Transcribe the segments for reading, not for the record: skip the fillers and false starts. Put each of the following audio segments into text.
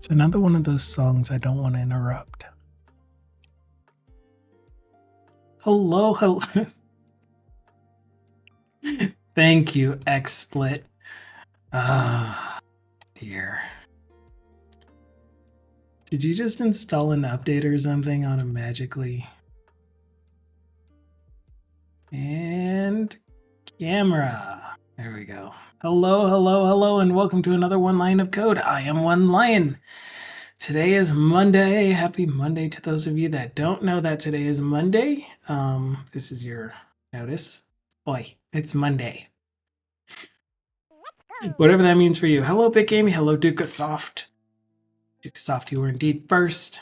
It's another one of those songs I don't want to interrupt. Hello, hello. Thank you, XSplit. Ah, dear. Did you just install an update or something automatically? And camera. There we go. Hello, hello, hello, and welcome to another One Line of Code. I am One Lion. Today is Monday. Happy Monday to those of you that don't know that today is Monday. This is your notice. Boy, it's Monday. Whatever that means for you. Hello, Big Amy. Hello, Duca Soft. Duca Soft, you were indeed first.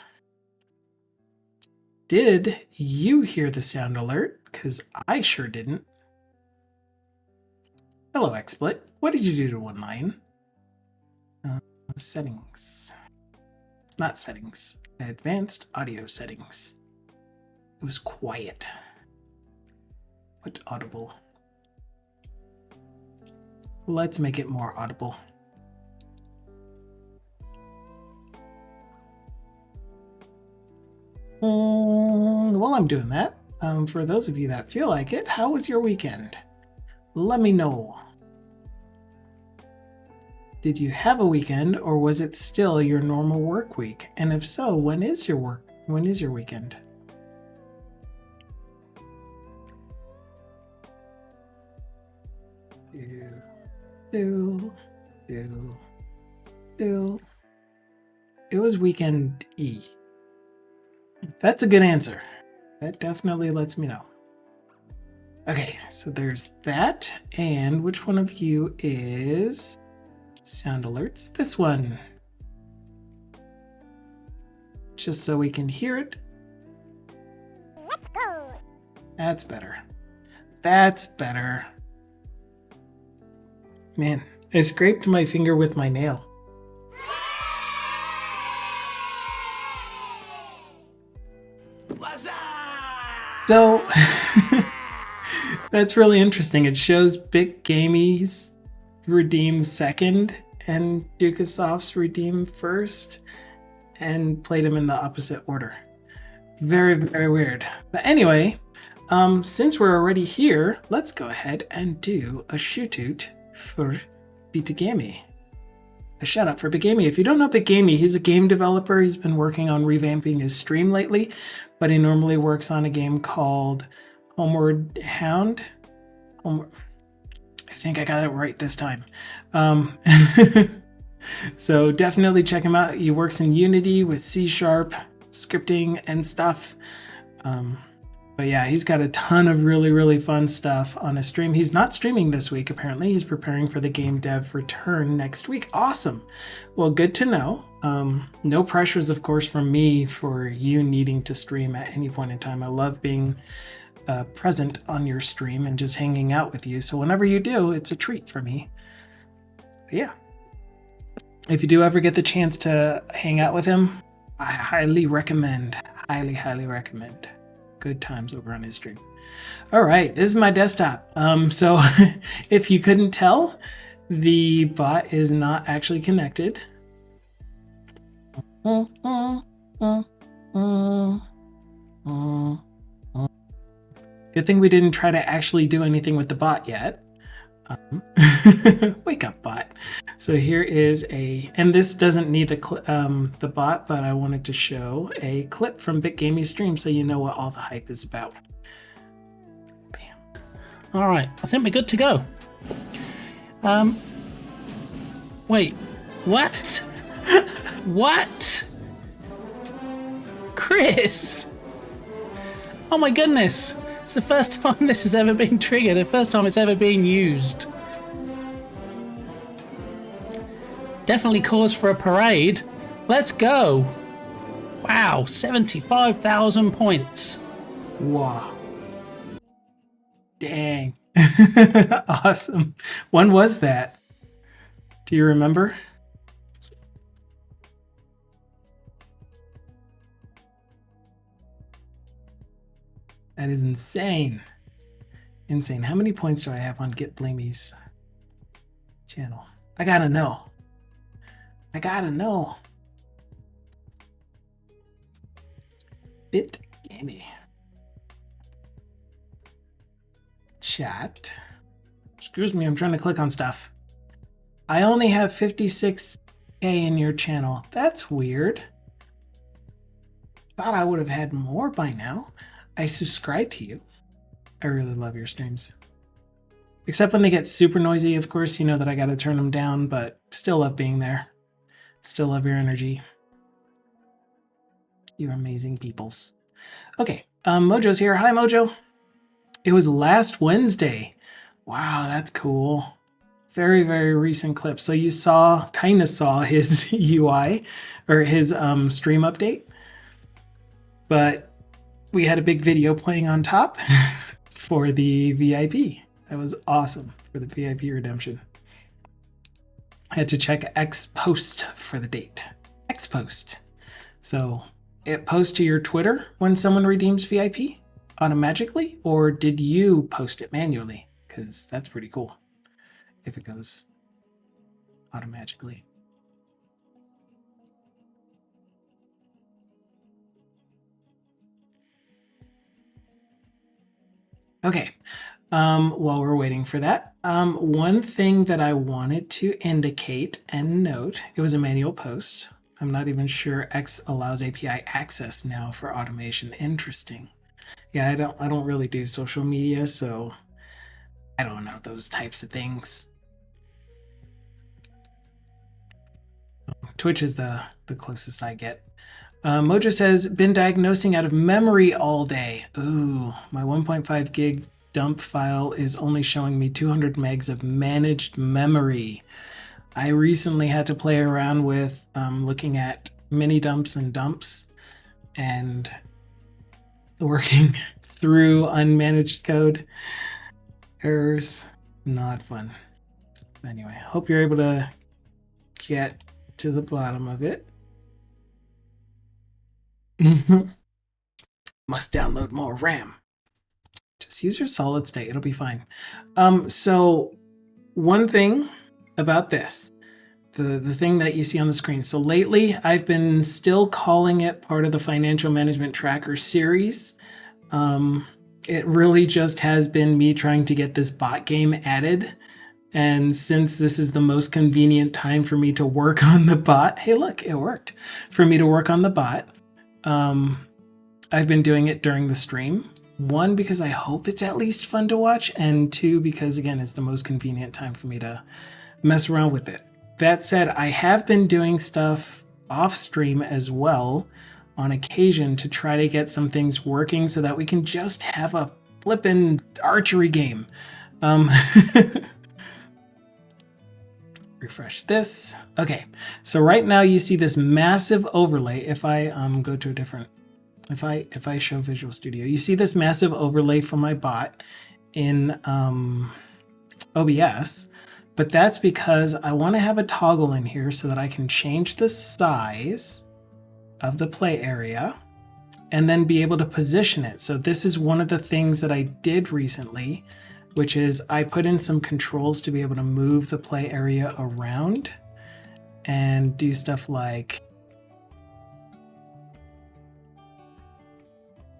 Did you hear the sound alert? Because I sure didn't. Hello, XSplit. What did you do to One Lion? Settings. Not settings. Advanced audio settings. It was quiet. What audible? Let's make it more audible. While I'm doing that, for those of you that feel like it, how was your weekend? Let me know. Did you have a weekend, or was it still your normal work week? And if so, when is your weekend? It was weekend E. That's a good answer. That definitely lets me know. Okay, so there's that. And which one of you is sound alerts? This one. Just so we can hear it. Let's go. That's better. That's better. Man, I scraped my finger with my nail. So, that's really interesting. It shows Big Gamey's redeem second and Ducasoft's redeem first, and played them in the opposite order. Very, very weird. But anyway, since we're already here, let's go ahead and do a shoot-out for Big Gamey. A shout out for Big Gamey. If you don't know Big Gamey, he's a game developer. He's been working on revamping his stream lately, but he normally works on a game called Homeward Hound. I think I got it right this time. So definitely check him out. He works in Unity with C# scripting and stuff. But yeah, he's got a ton of really, really fun stuff on his stream. He's not streaming this week, apparently. He's preparing for the Game Dev Return next week. Awesome. Well, good to know. No pressures, of course, from me for you needing to stream at any point in time. I love being present on your stream and just hanging out with you. So whenever you do, it's a treat for me. But yeah. If you do ever get the chance to hang out with him, I highly recommend. Highly, highly recommend. Good times over on his stream. All right, this is my desktop. So if you couldn't tell, the bot is not actually connected. Good thing we didn't try to actually do anything with the bot yet. Wake up, bot. So here is and this doesn't need the bot, but I wanted to show a clip from Big Gamey's stream so you know what all the hype is about. Bam. All right, I think we're good to go. Wait, what? What? Chris? Oh my goodness. It's the first time this has ever been triggered, the first time it's ever been used. Definitely cause for a parade. Let's go. Wow, 75,000 points. Wow. Dang. Awesome. When was that? Do you remember? That is insane. Insane. How many points do I have on Get Blamey's channel? I gotta know. Bit gamey. Chat. Excuse me, I'm trying to click on stuff. I only have 56K in your channel. That's weird. Thought I would have had more by now. I subscribe to you. I really love your streams. Except when they get super noisy, of course, you know that I gotta turn them down, but still love being there. Still love your energy. You're amazing peoples. Okay, Mojo's here. Hi, Mojo. It was last Wednesday. Wow, that's cool. Very, very recent clip. So you kind of saw his UI or his stream update, but we had a big video playing on top for the VIP. That was awesome for the VIP redemption. I had to check X post for the date. X post. So it posts to your Twitter when someone redeems VIP automatically, or did you post it manually? Because that's pretty cool if it goes automatically. Okay, while we're waiting for that, one thing that I wanted to indicate and note, it was a manual post. I'm not even sure X allows API access now for automation. Interesting. Yeah, I don't really do social media, so I don't know those types of things. Twitch is the closest I get. Mojo says, been diagnosing out of memory all day. Ooh, my 1.5 gig dump file is only showing me 200 megs of managed memory. I recently had to play around with looking at mini dumps and dumps and working through unmanaged code. Errors, not fun. Anyway, hope you're able to get to the bottom of it. Must download more RAM. Just use your solid state, it'll be fine. So one thing about this, the thing that you see on the screen. So lately I've been still calling it part of the Financial Management Tracker series. It really just has been me trying to get this bot game added. And since this is the most convenient time for me to work on the bot, hey, look, it worked. For me to work on the bot, I've been doing it during the stream. One, because I hope it's at least fun to watch, and two, because again, it's the most convenient time for me to mess around with it. That said, I have been doing stuff off stream as well on occasion to try to get some things working so that we can just have a flippin' archery game. Refresh this. Okay, so right now you see this massive overlay. If I go to a different, if I show Visual Studio, you see this massive overlay for my bot in OBS, but that's because I want to have a toggle in here so that I can change the size of the play area and then be able to position it. So this is one of the things that I did recently, which is I put in some controls to be able to move the play area around and do stuff like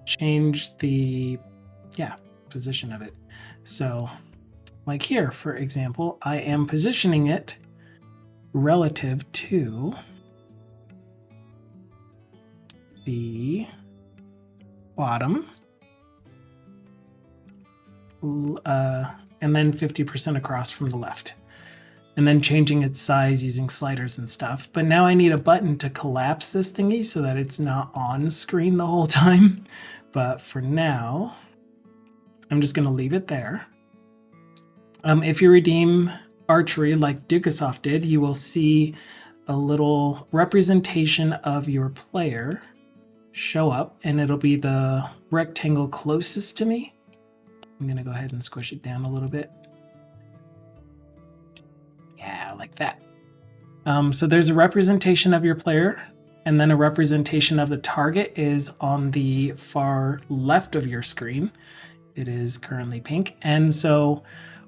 change the position of it. So like here, for example, I am positioning it relative to the bottom, and then 50% across from the left, and then changing its size using sliders and stuff. But now I need a button to collapse this thingy so that it's not on screen the whole time. But for now, I'm just going to leave it there. If you redeem archery like Dukasoft did, you will see a little representation of your player show up, and it'll be the rectangle closest to me. I'm going to go ahead and squish it down a little bit. Yeah, like that. So there's a representation of your player, and then a representation of the target is on the far left of your screen. It is currently pink. And so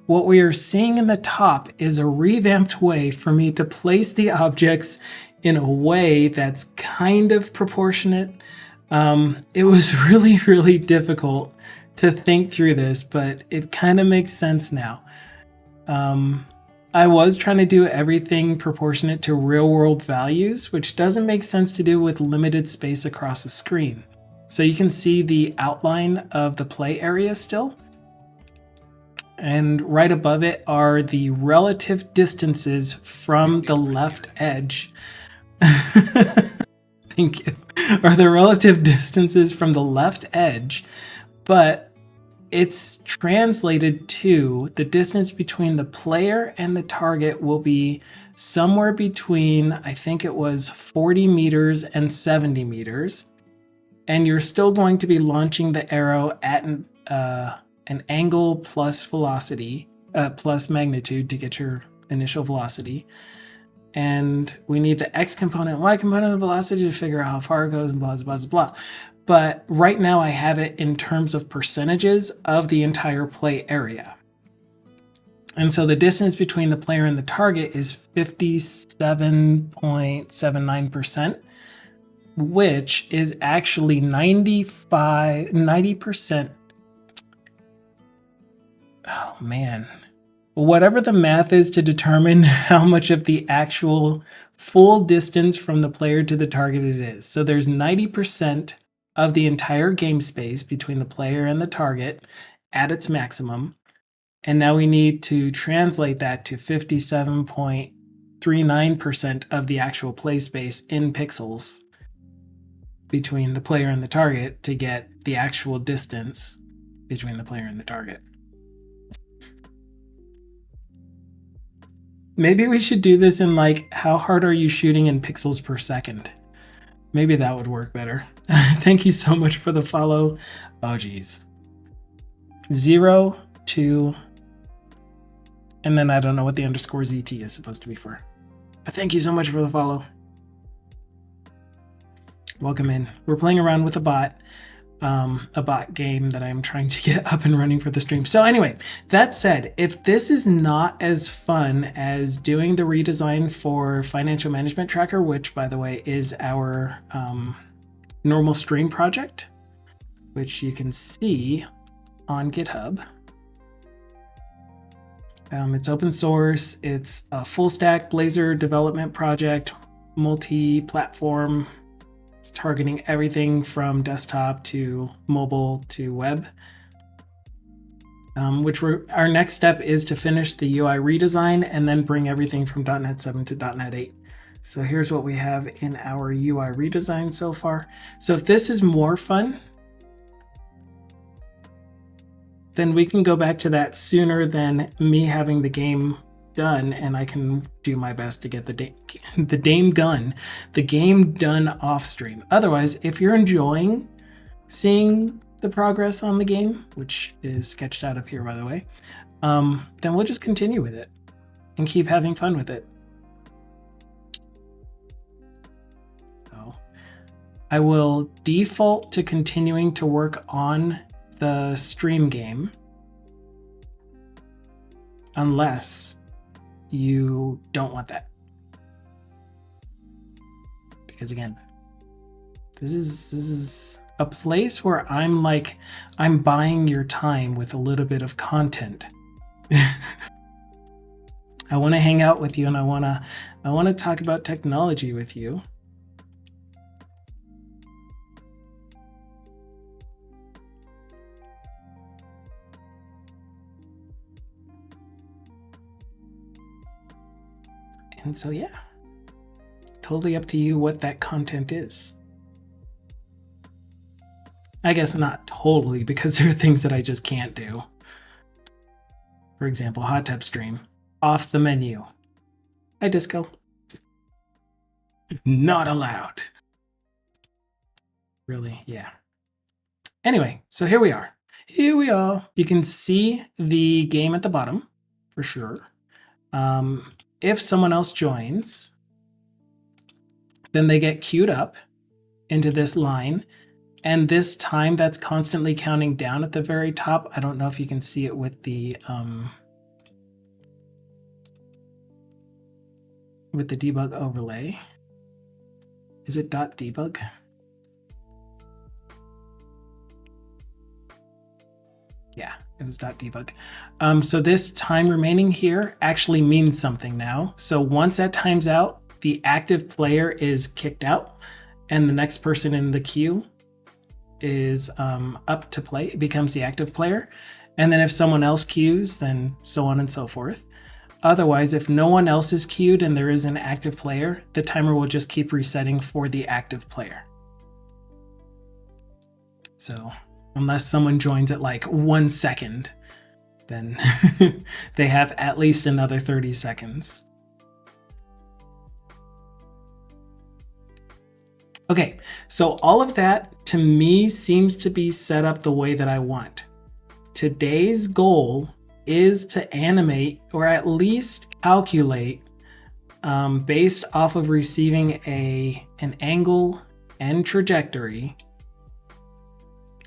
what we are seeing in the top is a revamped way for me to place the objects in a way that's kind of proportionate. It was really, really difficult to think through this, but it kind of makes sense now. I was trying to do everything proportionate to real world values, which doesn't make sense to do with limited space across the screen. So you can see the outline of the play area still. And right above it are the relative distances from the left edge. Thank you. Are the relative distances from the left edge, but it's translated to the distance between the player and the target will be somewhere between, I think it was 40 meters and 70 meters. And you're still going to be launching the arrow at an angle plus velocity, plus magnitude to get your initial velocity. And we need the x component, y component of velocity to figure out how far it goes and blah, blah, blah, blah. But right now I have it in terms of percentages of the entire play area. And so the distance between the player and the target is 57.79%, which is actually 90%. Oh man. Whatever the math is to determine how much of the actual full distance from the player to the target it is. So there's 90% of the entire game space between the player and the target at its maximum. And now we need to translate that to 57.39% of the actual play space in pixels between the player and the target to get the actual distance between the player and the target. Maybe we should do this in like, how hard are you shooting in pixels per second? Maybe that would work better. Thank you so much for the follow. Oh geez. 0, 2, and then I don't know what the underscore ZT is supposed to be for. But thank you so much for the follow. Welcome in. We're playing around with a bot game that I'm trying to get up and running for the stream. So anyway, that said, if this is not as fun as doing the redesign for Financial Management Tracker, which by the way is our normal stream project, which you can see on GitHub. It's open source. It's a full stack Blazor development project, multi-platform, targeting everything from desktop to mobile to web. Our next step is to finish the UI redesign and then bring everything from .NET 7 to .NET 8. So here's what we have in our UI redesign so far. So if this is more fun, then we can go back to that sooner than me having the game done, and I can do my best to get the game done off stream. Otherwise, if you're enjoying seeing the progress on the game, which is sketched out of here by the way, then we'll just continue with it and keep having fun with it. So I will default to continuing to work on the stream game unless you don't want that, because again, this is a place where I'm buying your time with a little bit of content. I want to hang out with you, and I want to talk about technology with you. And so, yeah, totally up to you what that content is. I guess not totally, because there are things that I just can't do. For example, hot tub stream, off the menu. Hi, Disco. Not allowed. Really, yeah. Anyway, so here we are. Here we are. You can see the game at the bottom, for sure. If someone else joins, then they get queued up into this line, and this time that's constantly counting down at the very top. I don't know if you can see it with the debug overlay. Is it .debug? it was .debug. So this time remaining here actually means something now. So once that time's out, the active player is kicked out, and the next person in the queue is up to play. It becomes the active player. And then if someone else queues, then so on and so forth. Otherwise, if no one else is queued and there is an active player, the timer will just keep resetting for the active player. So unless someone joins at like 1 second, then they have at least another 30 seconds. Okay, so all of that to me seems to be set up the way that I want. Today's goal is to animate, or at least calculate, based off of receiving an angle and trajectory,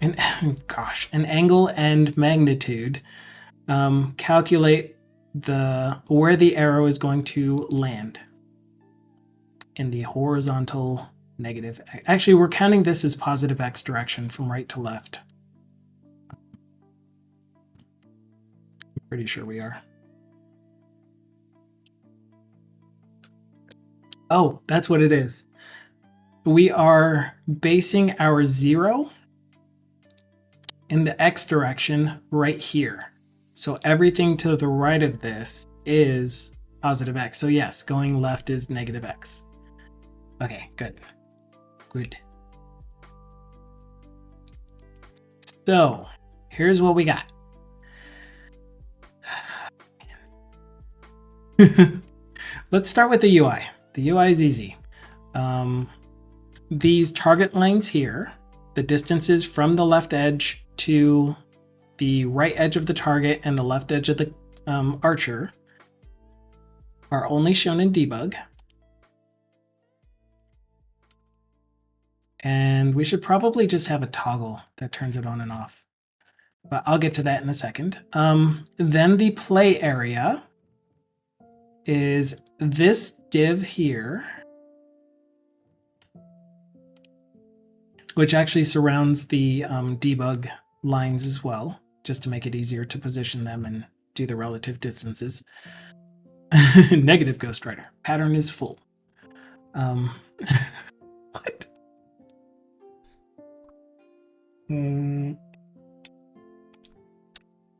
and an angle and magnitude, calculate where the arrow is going to land in the horizontal negative. Actually, we're counting this as positive X direction from right to left. Pretty sure we are. Oh, that's what it is. We are basing our 0 in the X direction right here. So everything to the right of this is positive X. So yes, going left is negative X. Okay, good. Good. So here's what we got. Let's start with the UI. The UI is easy. These target lines here, the distances from the left edge to the right edge of the target and the left edge of the archer, are only shown in debug. And we should probably just have a toggle that turns it on and off. But I'll get to that in a second. Then the play area is this div here, which actually surrounds the debug lines as well, just to make it easier to position them and do the relative distances. Negative Ghost Rider. Pattern is full. What?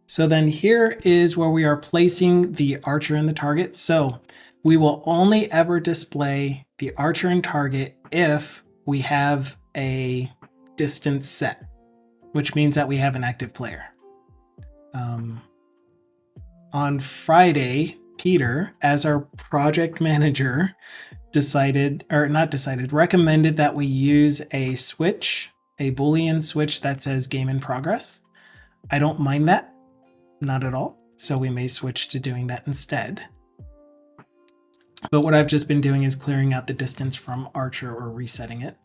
So then here is where we are placing the archer and the target. So we will only ever display the archer and target if we have a distance set, which means that we have an active player. On Friday, Peter, as our project manager, recommended that we use a switch, a Boolean switch that says game in progress. I don't mind that, not at all. So we may switch to doing that instead. But what I've just been doing is clearing out the distance from archer or resetting it.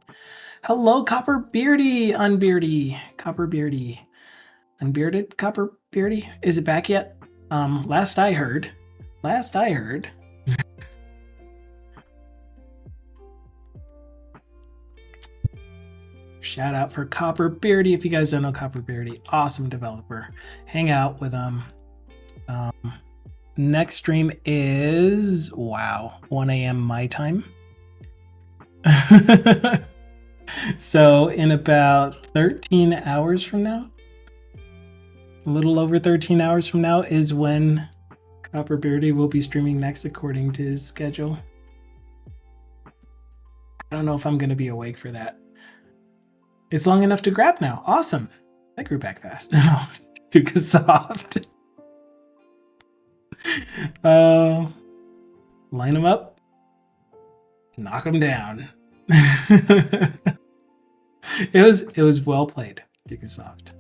Hello, Copper Beardy, Unbeardy, Copper Beardy, Unbearded Copper Beardy. Is it back yet? Last I heard. Shout out for Copper Beardy. If you guys don't know Copper Beardy, awesome developer. Hang out with them. Next stream is, wow, 1 a.m. my time. So in about 13 hours from now, a little over 13 hours from now is when Copper Beardy will be streaming next according to his schedule. I don't know if I'm going to be awake for that. It's long enough to grab now. Awesome. That grew back fast. Too soft. Line them up. Knock them down. It was well played, Soft.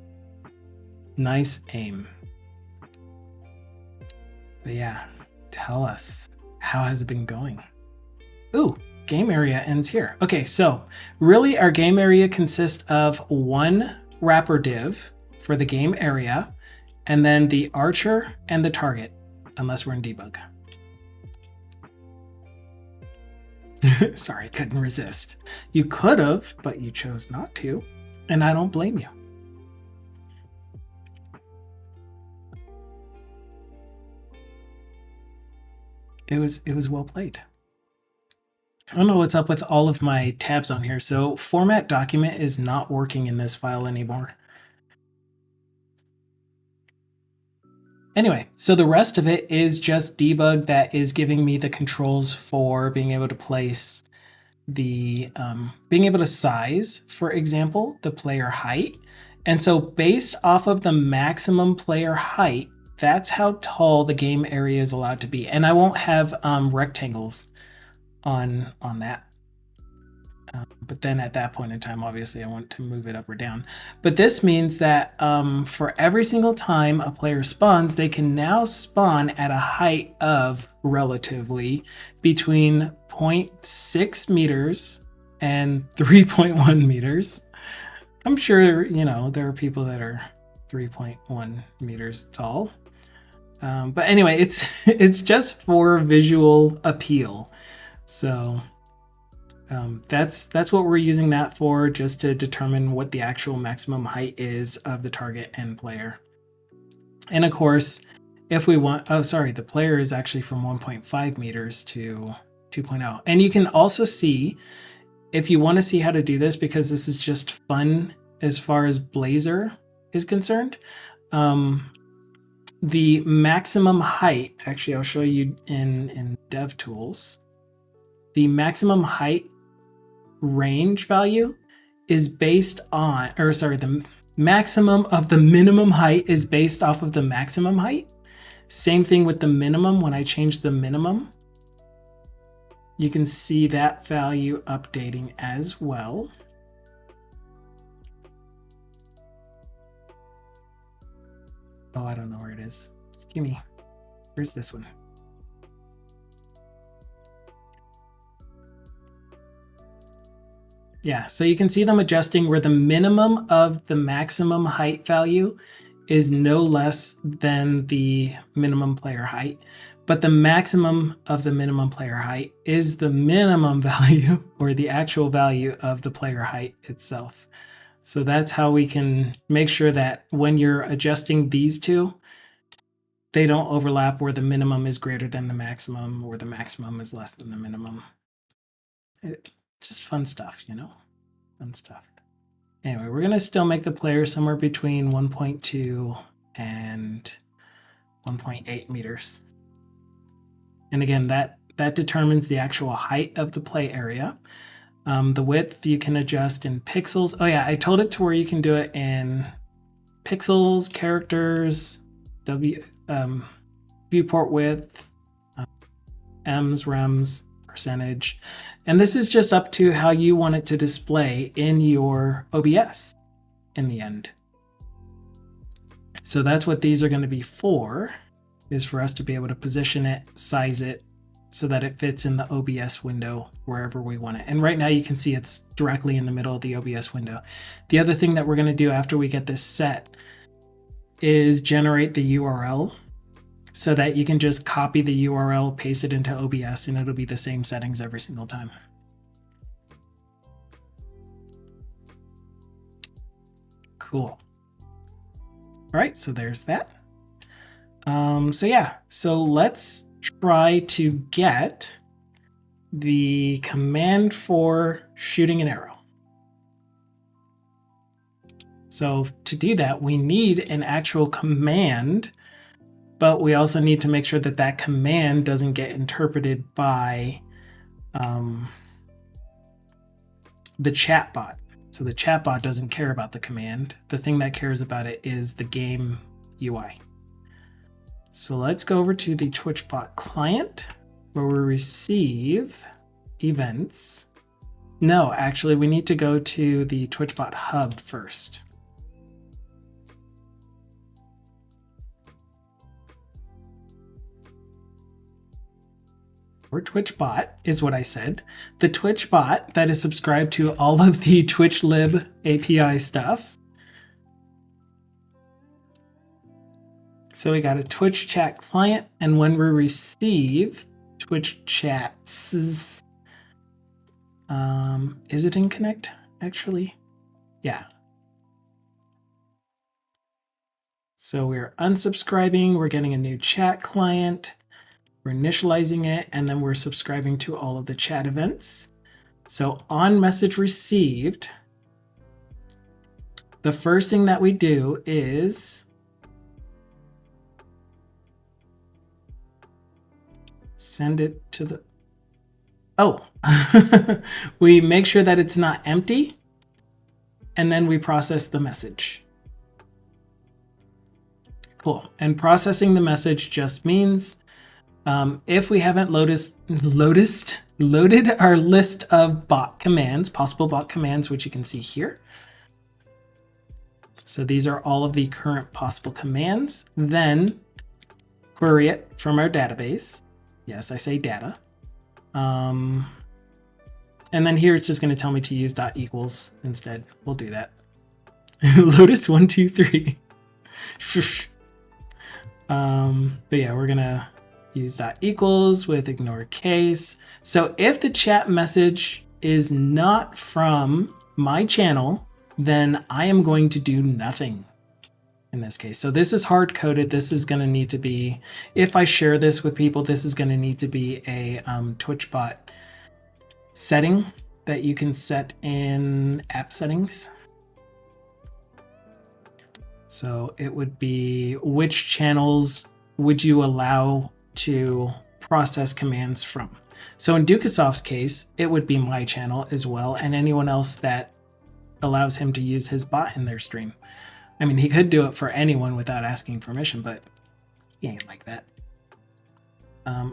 Nice aim. But yeah, tell us, how has it been going? Ooh, game area ends here. Okay, so really our game area consists of one wrapper div for the game area, and then the archer and the target, unless we're in debug. Sorry, couldn't resist. You could have, but you chose not to, and I don't blame you. it was well played. I don't know what's up with all of my tabs on here. So format document is not working in this file anymore. Anyway, so the rest of it is just debug that is giving me the controls for being able to place the, being able to size, for example, the player height. And so based off of the maximum player height, that's how tall the game area is allowed to be. And I won't have rectangles on that. But then at that point in time, obviously I want to move it up or down. But this means that for every single time a player spawns, they can now spawn at a height of relatively between 0.6 meters and 3.1 meters. I'm sure, you know, there are people that are 3.1 meters tall. But anyway, it's just for visual appeal. So that's what we're using that for, just to determine what the actual maximum height is of the target and player. And of course, if we want, oh, sorry, the player is actually from 1.5 meters to 2.0. And you can also see, if you want to see how to do this, because this is just fun as far as Blazor is concerned, the maximum height, actually, I'll show you in DevTools, the maximum height range value is based on, or sorry, the maximum of the minimum height is based off of the maximum height. Same thing with the minimum. When I change the minimum, you can see that value updating as well. Oh, I don't know where it is. Just give me, where's this one? Yeah, so you can see them adjusting where the minimum of the maximum height value is no less than the minimum player height, but the maximum of the minimum player height is the minimum value, or the actual value of the player height itself. So that's how we can make sure that when you're adjusting these two, they don't overlap where the minimum is greater than the maximum or the maximum is less than the minimum. Just fun stuff, you know, fun stuff. Anyway, we're going to still make the player somewhere between 1.2 and 1.8 meters. And again, that determines the actual height of the play area. The width you can adjust in pixels. Oh yeah, I told it to where you can do it in pixels, characters, viewport width, ems, rems, percentage. And this is just up to how you want it to display in your OBS in the end. So that's what these are going to be for, is for us to be able to position it, size it, so that it fits in the OBS window wherever we want it. And right now you can see it's directly in the middle of the OBS window. The other thing that we're going to do after we get this set is generate the URL, so that you can just copy the URL, paste it into OBS, and it'll be the same settings every single time. Cool. All right, so there's that. So yeah, so let's try to get the command for shooting an arrow. So to do that, we need an actual command, but we also need to make sure that that command doesn't get interpreted by the chatbot. So the chatbot doesn't care about the command. The thing that cares about it is the game UI. So let's go over to the TwitchBot client, where we receive events. No, actually, we need to go to the TwitchBot hub first. Or TwitchBot is what I said. The TwitchBot that is subscribed to all of the TwitchLib API stuff. So we got a Twitch chat client, and when we receive Twitch chats, is it in Connect actually? Yeah. So we're unsubscribing, we're getting a new chat client. We're initializing it, and then we're subscribing to all of the chat events. So on message received, the first thing that we do is send it to the, we make sure that it's not empty, and then we process the message. Cool. And processing the message just means if we haven't loaded our list of bot commands, possible bot commands, which you can see here. So these are all of the current possible commands. Then query it from our database. Yes, I say data. And then here it's just going to tell me to use .equals instead. We'll do that. Lotus 1, 2, 3. But yeah, we're going to use .equals with ignore case. So if the chat message is not from my channel, then I am going to do nothing in this case. So this is hard coded. This is going to need to be, if I share this with people, this is going to need to be a TwitchBot setting that you can set in app settings. So it would be which channels would you allow to process commands from. So in Dukasov's case, it would be my channel as well, and anyone else that allows him to use his bot in their stream. I mean, he could do it for anyone without asking permission, but he ain't like that.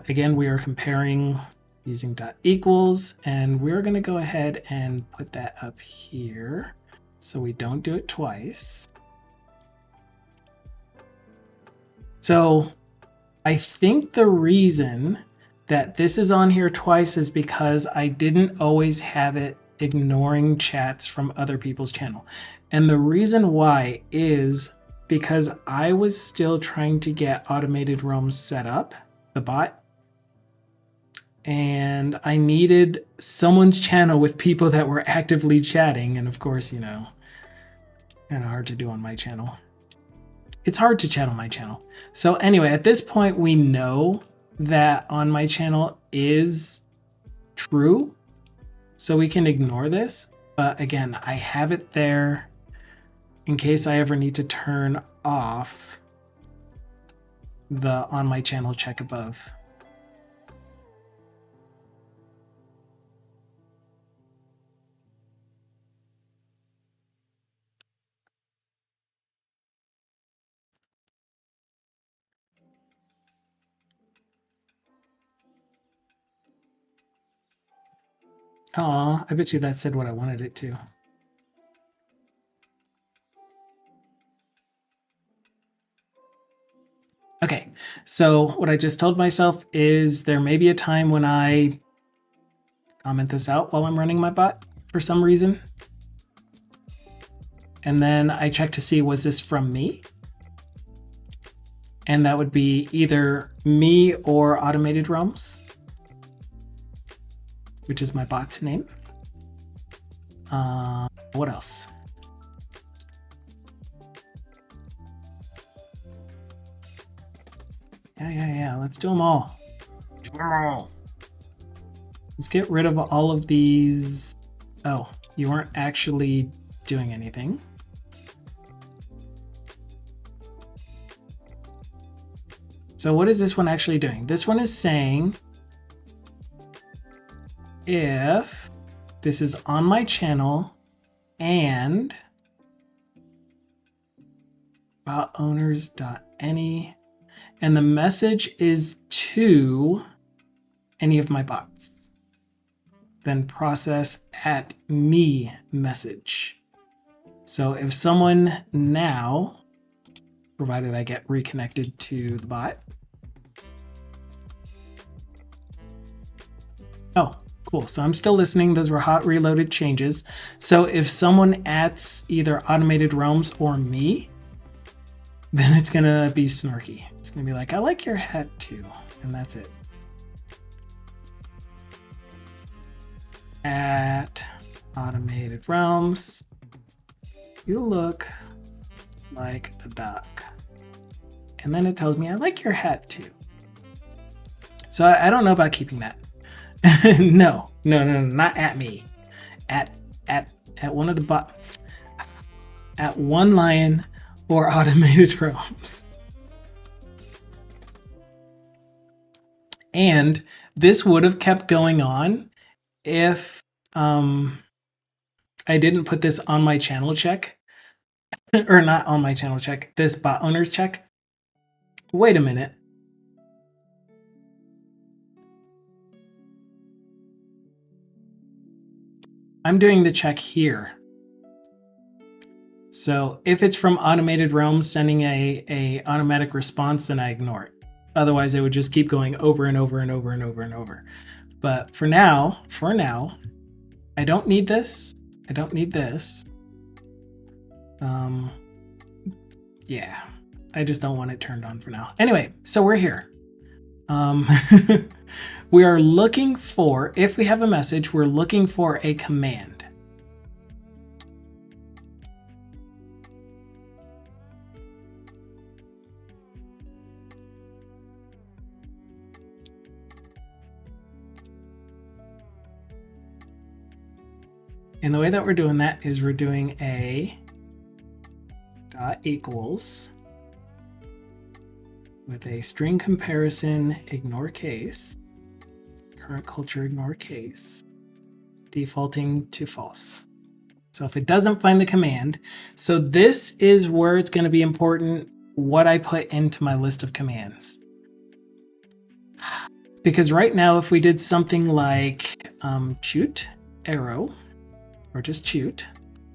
Again, we are comparing using .equals, and we're going to go ahead and put that up here so we don't do it twice. So I think the reason that this is on here twice is because I didn't always have it ignoring chats from other people's channel. And the reason why is because I was still trying to get automated realms set up, the bot, and I needed someone's channel with people that were actively chatting. And of course, you know, kind of hard to do on my channel. It's hard to chat on my channel. So anyway, at this point, we know that on my channel is true. So we can ignore this. But again, I have it there in case I ever need to turn off the on my channel check above. Aw, I bet you that said what I wanted it to. Okay, so what I just told myself is there may be a time when I comment this out while I'm running my bot for some reason. And then I check to see, was this from me? And that would be either me or Automated Realms, which is my bot's name. What else? Yeah. Let's do them all. Let's get rid of all of these. Oh, you weren't actually doing anything. So what is this one actually doing? This one is saying if this is on my channel and bot owners.any and the message is to any of my bots, then process at me message. So if someone now, provided I get reconnected to the bot. Oh, cool. So I'm still listening. Those were hot reloaded changes. So if someone adds either Automated Realms or me, then it's going to be snarky. It's going to be like, I like your hat too. And that's it. At Automated Realms, you look like a duck. And then it tells me, I like your hat too. So I don't know about keeping that. No, not at me. At one of the at one lion or automated roams. And this would have kept going on if I didn't put this on my channel check. Or not on my channel check, this bot owner's check. Wait a minute. I'm doing the check here. So if it's from automated realms sending a automatic response, then I ignore it. Otherwise, it would just keep going over and over and over and over and over. But for now, I don't need this. I don't need this. Yeah, I just don't want it turned on for now. Anyway, so we're here. We are looking for, if we have a message, we're looking for a command. And the way that we're doing that is we're doing a dot equals with a string comparison ignore case, current culture ignore case, defaulting to false. So if it doesn't find the command, so this is where it's going to be important what I put into my list of commands. Because right now, if we did something like shoot arrow, or just shoot,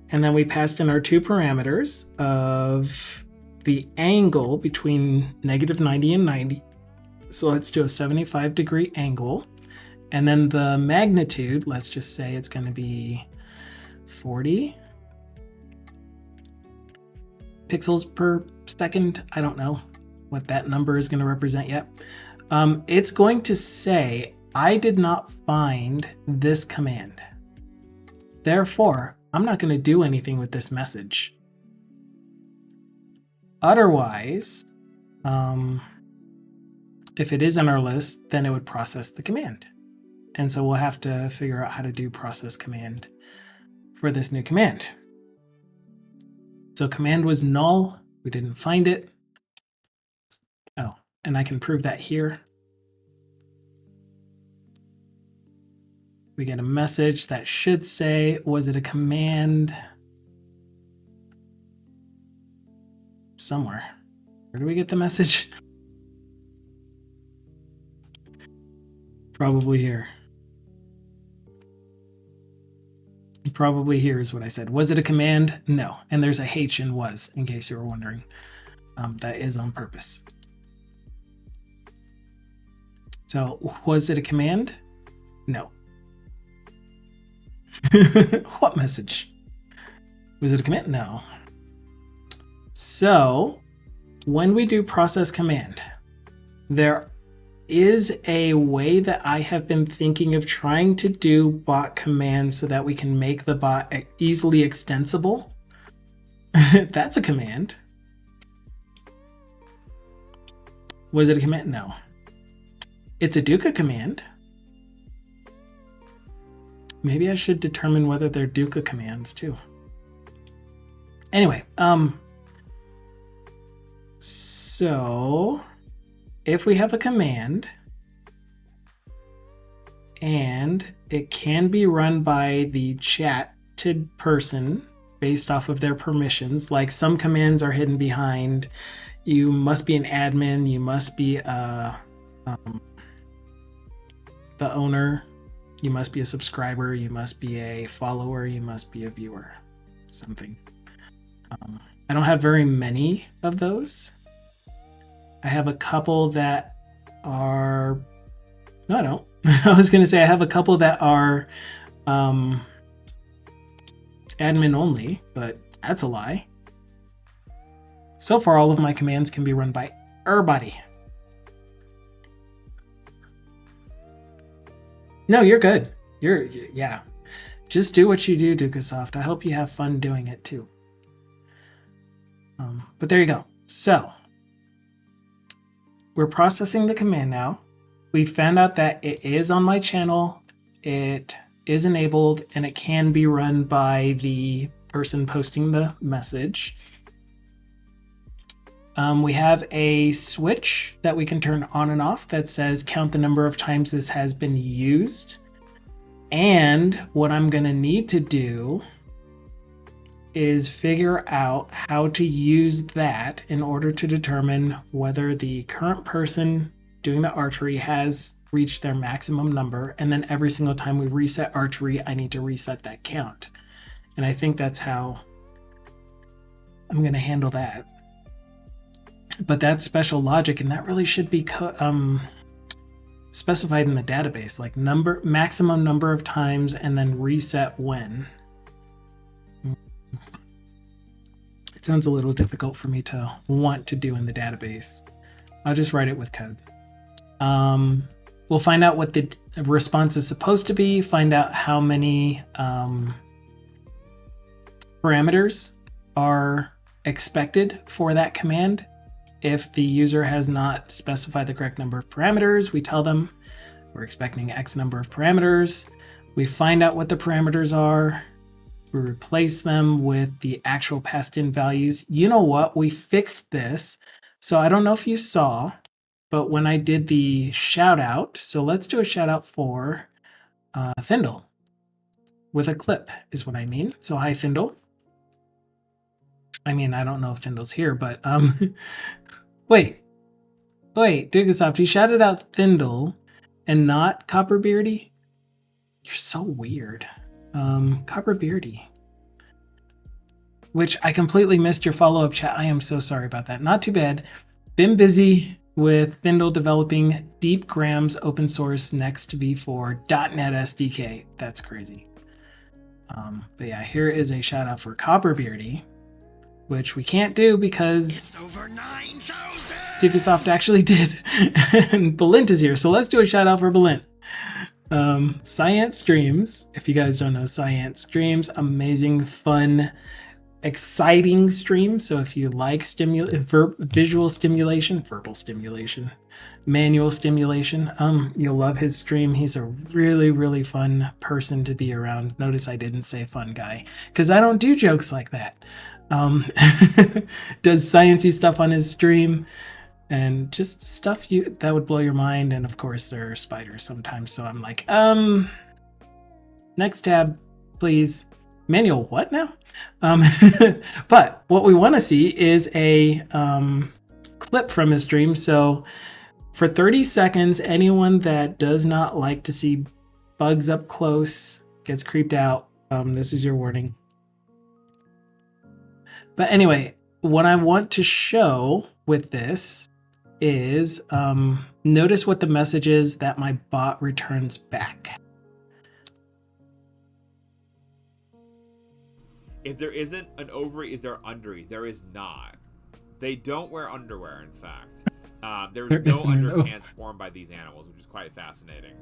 and then we passed in our two parameters of the angle between -90 and 90. So let's do a 75-degree angle. And then the magnitude, let's just say it's going to be 40 pixels per second. I don't know what that number is going to represent yet. It's going to say, I did not find this command. Therefore, I'm not going to do anything with this message. Otherwise, if it is in our list, then it would process the command. And so we'll have to figure out how to do process command for this new command. So command was null. We didn't find it. Oh, and I can prove that here. We get a message that should say, was it a command? Somewhere. Where do we get the message? Probably here. Probably here is what I said. Was it a command? No. And there's a H in was, in case you were wondering. That is on purpose. So, was it a command? No. What message? Was it a command? No. So, when we do process command, there is a way that I have been thinking of trying to do bot commands so that we can make the bot easily extensible. That's a command. Was it a command? No. It's a Duca command. Maybe I should determine whether they're Duca commands too. Anyway, so if we have a command and it can be run by the chatted person based off of their permissions, like some commands are hidden behind, you must be an admin, you must be the owner, you must be a subscriber, you must be a follower, you must be a viewer, something. I don't have very many of those. I have a couple that are, no, I don't. I was going to say I have a couple that are admin only, but that's a lie. So far, all of my commands can be run by everybody. No, you're good. Yeah. Just do what you do, Ducasoft. I hope you have fun doing it too. But there you go. So we're processing the command now. we found out that it is on my channel, it is enabled, and it can be run by the person posting the message. We have a switch that we can turn on and off that says count the number of times this has been used. And what I'm going to need to do is figure out how to use that in order to determine whether the current person doing the archery has reached their maximum number. And then every single time we reset archery, I need to reset that count. And I think that's how I'm going to handle that. But that's special logic, and that really should be specified in the database, like maximum number of times and then reset when. It sounds a little difficult for me to want to do in the database. I'll just write it with code. We'll find out what the response is supposed to be, find out how many parameters are expected for that command. If the user has not specified the correct number of parameters, we tell them we're expecting X number of parameters. We find out what the parameters are. We replace them with the actual passed in values. You know what? We fixed this. So I don't know if you saw, but when I did the shout out, so let's do a shout out for Thindle with a clip is what I mean. So hi, Thindle. I mean, I don't know if Thindle's here, but wait, Dugasoft, you shouted out Thindle and not Copperbeardy? You're so weird. Copperbeardy. Which I completely missed your follow-up chat. I am so sorry about that. Not too bad. Been busy with Thindle developing Deep Grams open source next v4 .NET SDK. That's crazy. But yeah, here is a shout out for Copperbeardy, which we can't do because It's over 9,000! Dugasoft actually did. And Balint is here, so let's do a shout out for Balint. Science Streams, if you guys don't know Science Streams, amazing, fun, exciting stream. So if you like visual stimulation, verbal stimulation, manual stimulation, you'll love his stream. He's a really, really fun person to be around. Notice I didn't say fun guy, because I don't do jokes like that. Does sciencey stuff on his stream and just stuff that would blow your mind. And of course there are spiders sometimes, so I'm like, next tab please. Manual what now? But what we want to see is a clip from his stream. So for 30 seconds, anyone that does not like to see bugs up close gets creeped out. This is your warning. But anyway, what I want to show with this is notice what the message is that my bot returns back. If there isn't an ovary, is there undery? There is not. They don't wear underwear, in fact. There's no underpants worn by these animals, which is quite fascinating.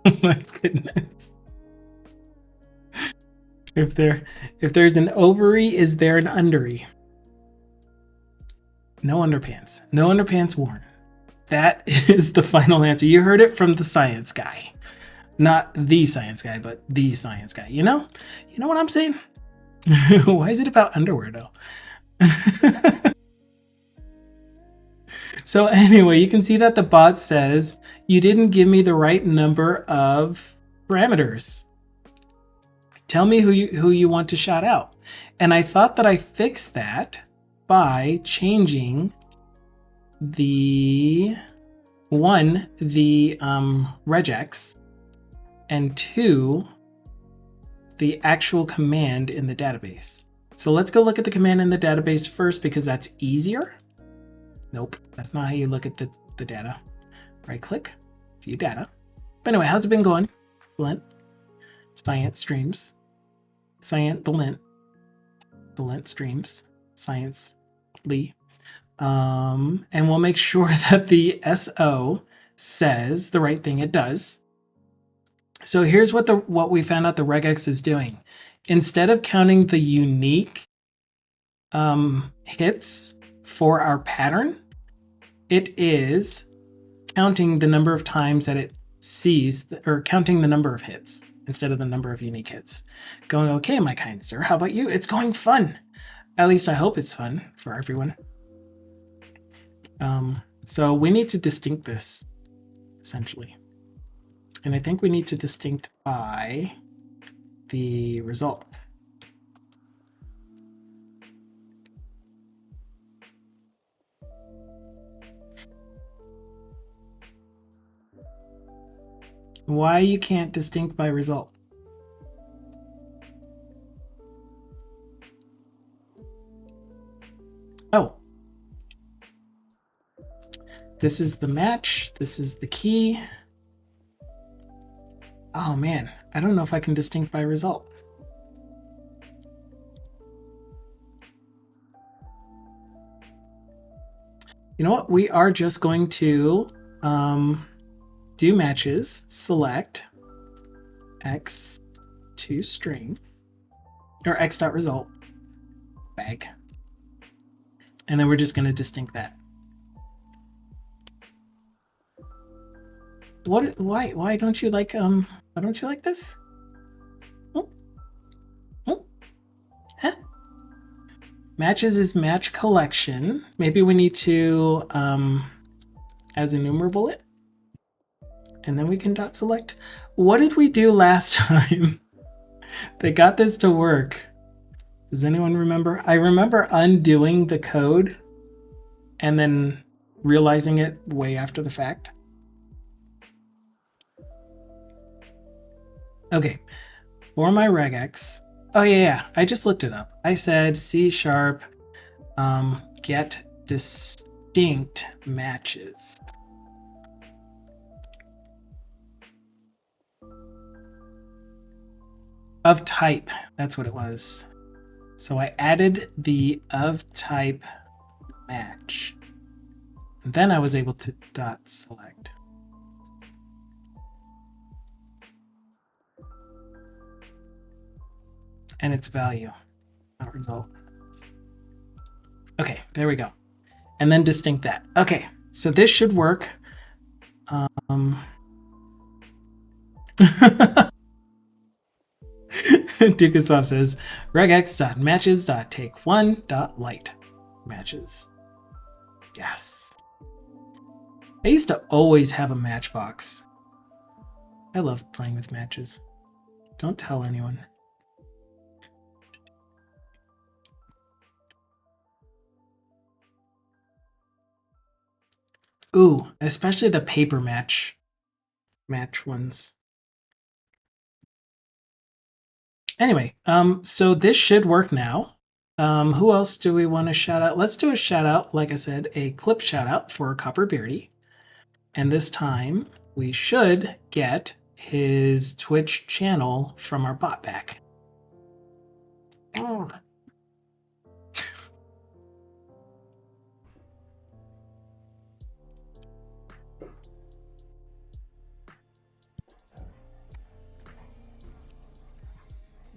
Oh my goodness. If there's an ovary, is there an undery? No underpants. No underpants worn. That is the final answer. You heard it from the science guy. Not the science guy, but the science guy. You know what I'm saying? Why is it about underwear though? So anyway, you can see that the bot says, you didn't give me the right number of parameters. Tell me who you want to shout out. And I thought that I fixed that by changing the regex, and 2, the actual command in the database. So let's go look at the command in the database first, because that's easier. Nope, that's not how you look at the data. Right click, view data. But anyway, how's it been going? Balint, Science Streams, Balint Streams, Science Lee. And we'll make sure that the SO says the right thing. It does. So here's what we found out the regex is doing. Instead of counting the unique hits for our pattern, it is counting the number of times that it sees, or counting the number of hits instead of the number of unique hits. Going, okay, my kind sir, how about you? It's going fun. At least I hope it's fun for everyone. So we need to distinct this, essentially. And I think we need to distinct by the result. Why you can't distinct by result? Oh. This is the match. This is the key. Oh man, I don't know if I can distinct by result. You know what? We are just going to do matches, select x to string, or x.result, bag. And then we're just going to distinct that. Why don't you like why don't you like this? Oh. Oh. Huh? Matches is match collection. Maybe we need to as enumerable it. And then we can dot select. What did we do last time? They got this to work. Does anyone remember? I remember undoing the code and then realizing it way after the fact. Okay, for my regex, oh yeah, I just looked it up. I said C# get distinct matches. Of type, that's what it was. So I added the of type match. And then I was able to dot select. And its value, not result. Okay, there we go. And then distinct that. Okay, so this should work. Dukasoft says regex.matches.take1.light matches. Yes. I used to always have a matchbox. I love playing with matches. Don't tell anyone. Ooh, especially the paper match ones. Anyway, so this should work now. Who else do we want to shout out? Let's do a shout out, like I said, a clip shout out for Copper Beardy. And this time we should get his Twitch channel from our bot back. Oh.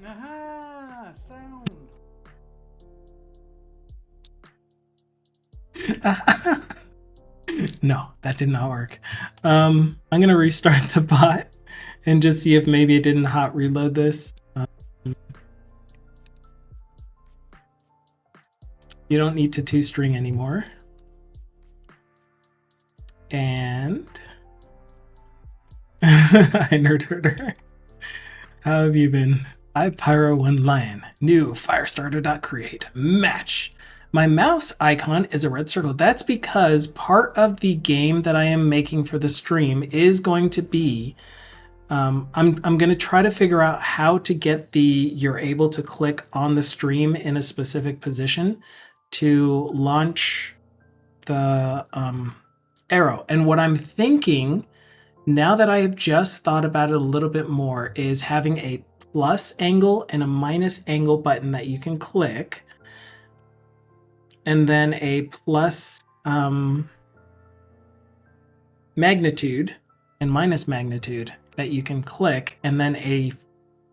Aha! Sound! No, that did not work. I'm gonna restart the bot and just see if maybe it didn't hot reload this. You don't need to toString anymore. And I nerd herder. How have you been? I Pyro 1 Lion. New Firestarter.create. Match. My mouse icon is a red circle. That's because part of the game that I am making for the stream is going to be, I'm going to try to figure out how to get you're able to click on the stream in a specific position to launch the arrow. And what I'm thinking, now that I have just thought about it a little bit more, is having a plus angle and a minus angle button that you can click, and then a plus magnitude and minus magnitude that you can click, and then a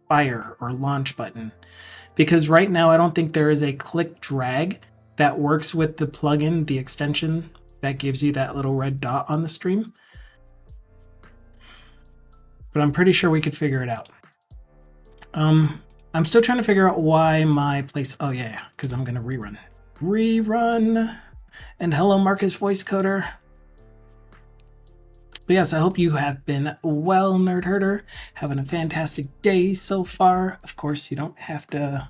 fire or launch button. Because right now I don't think there is a click drag that works with the plugin, the extension that gives you that little red dot on the stream. But I'm pretty sure we could figure it out. I'm still trying to figure out why my place, oh yeah, because I'm gonna rerun. And hello, Marcus Voice Coder. But yes, I hope you have been well, Nerd Herder. Having a fantastic day so far. Of course, you don't have to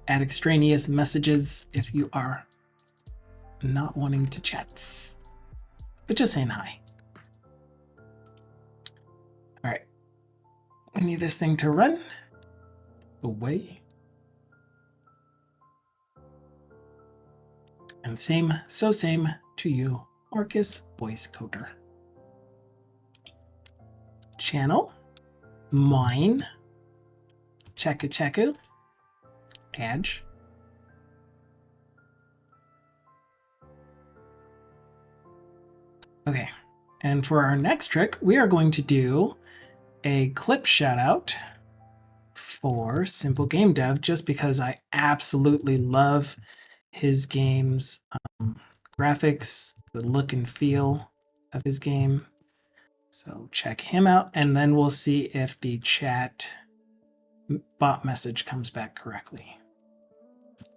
add extraneous messages if you are not wanting to chat. But just saying hi. All right. We need this thing to run. Away. And same to you, Marcus Voice Coder. Channel, mine, checka, edge. Okay, and for our next trick, we are going to do a clip shout out for Simple Game Dev, just because I absolutely love his game's graphics, the look and feel of his game. So check him out, and then we'll see if the chat bot message comes back correctly.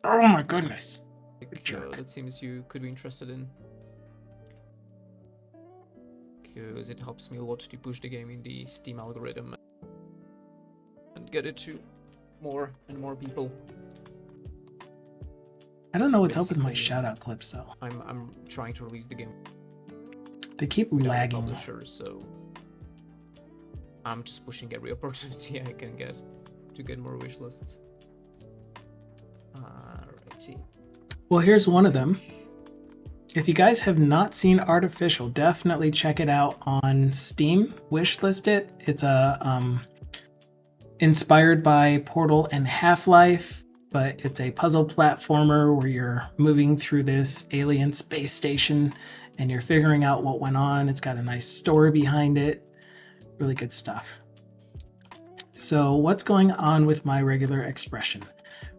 Oh my goodness. That seems you could be interested in. Because it helps me a lot to push the game in the Steam algorithm and get it to more and more people. I don't know what's up with my shout out clips though. I'm trying to release the game. They keep lagging. Publisher, so I'm just pushing every opportunity I can get to get more wish lists. Alrighty. Well, here's one of them. If you guys have not seen Artificial, definitely check it out on Steam. Wishlist it. It's a inspired by Portal and Half-Life, but it's a puzzle platformer where you're moving through this alien space station and you're figuring out what went on. It's got a nice story behind it. Really good stuff. So what's going on with my regular expression?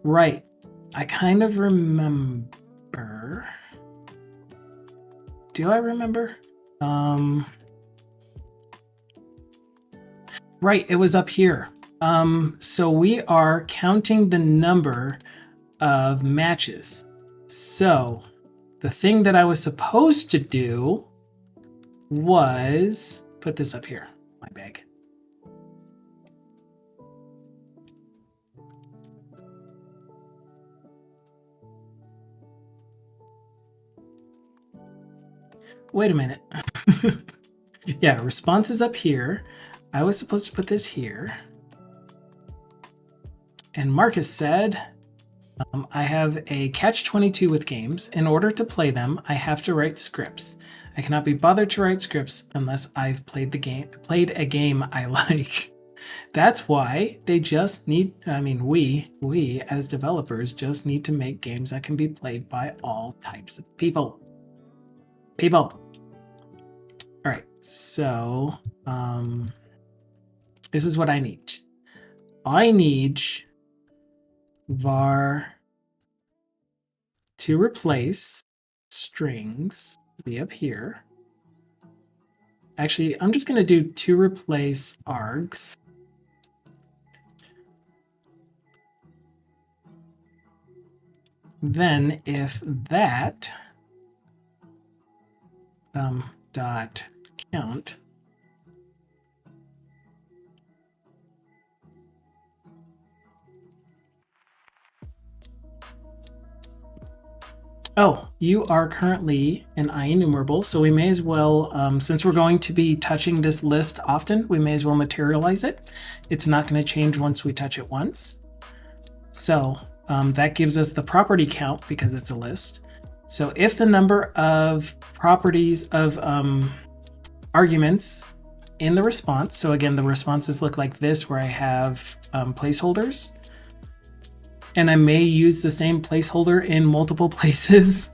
Right, I kind of remember. Do I remember? Right, it was up here. So we are counting the number of matches. So the thing that I was supposed to do was put this up here, my bag. Wait a minute. Yeah, response is up here. I was supposed to put this here. And Marcus said, I have a catch-22 with games. In order to play them, I have to write scripts. I cannot be bothered to write scripts unless I've played a game I like. That's why they just need, we as developers just need to make games that can be played by all types of people. All right, so this is what I need. I need var to replace strings to be up here. Actually, I'm just going to do to replace args. Then if that dot count Oh, you are currently an IEnumerable, so we may as well, since we're going to be touching this list often, we may as well materialize it. It's not going to change once we touch it once. So that gives us the property count because it's a list. So if the number of properties of arguments in the response, so again, the responses look like this where I have placeholders. And I may use the same placeholder in multiple places.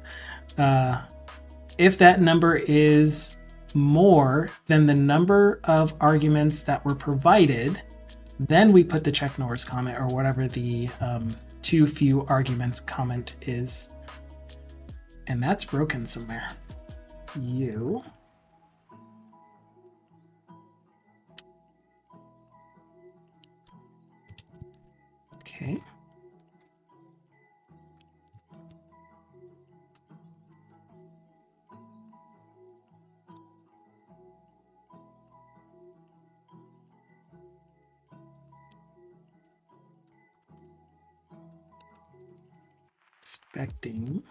If that number is more than the number of arguments that were provided, then we put the check Norris comment or whatever the too few arguments comment is. And that's broken somewhere. you. Okay. Expecting.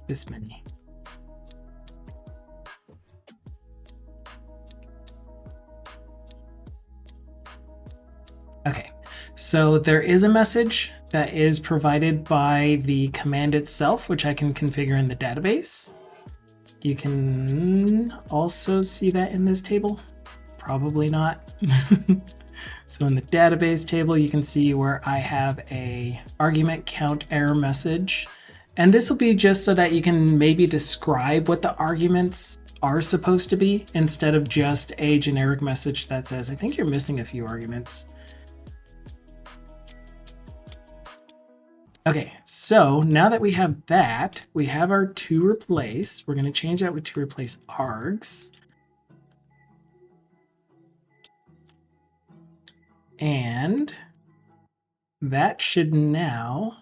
This many. Okay, so there is a message that is provided by the command itself, which I can configure in the database. You can also see that in this table. Probably not. So in the database table, you can see where I have a argument count error message. And this will be just so that you can maybe describe what the arguments are supposed to be instead of just a generic message that says, I think you're missing a few arguments. Okay, so now that we have that, we have our to replace. We're going to change that with to replace args. And that should now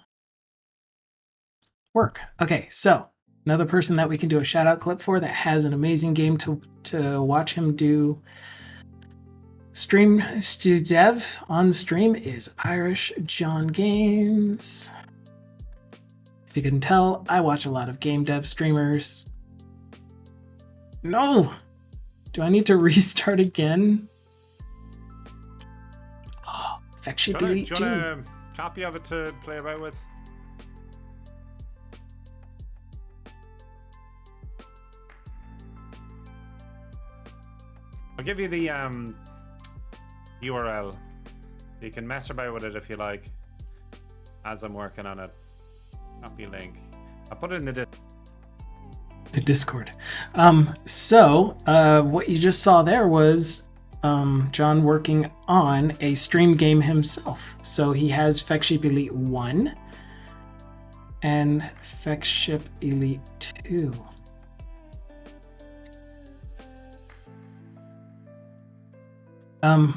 work. Okay, so another person that we can do a shout out clip for that has an amazing game to watch him do stream dev on stream is Irish John Games. If you can tell, I watch a lot of game dev streamers. No! Do I need to restart again? Oh, Effect Ship Elite 2. Do you want a copy of it to play about with? I'll give you the URL. You can mess about with it if you like, as I'm working on it. Copy link. I'll put it in the Discord. So what you just saw there was John working on a stream game himself. So he has Effect Ship Elite 1 and Effect Ship Elite 2.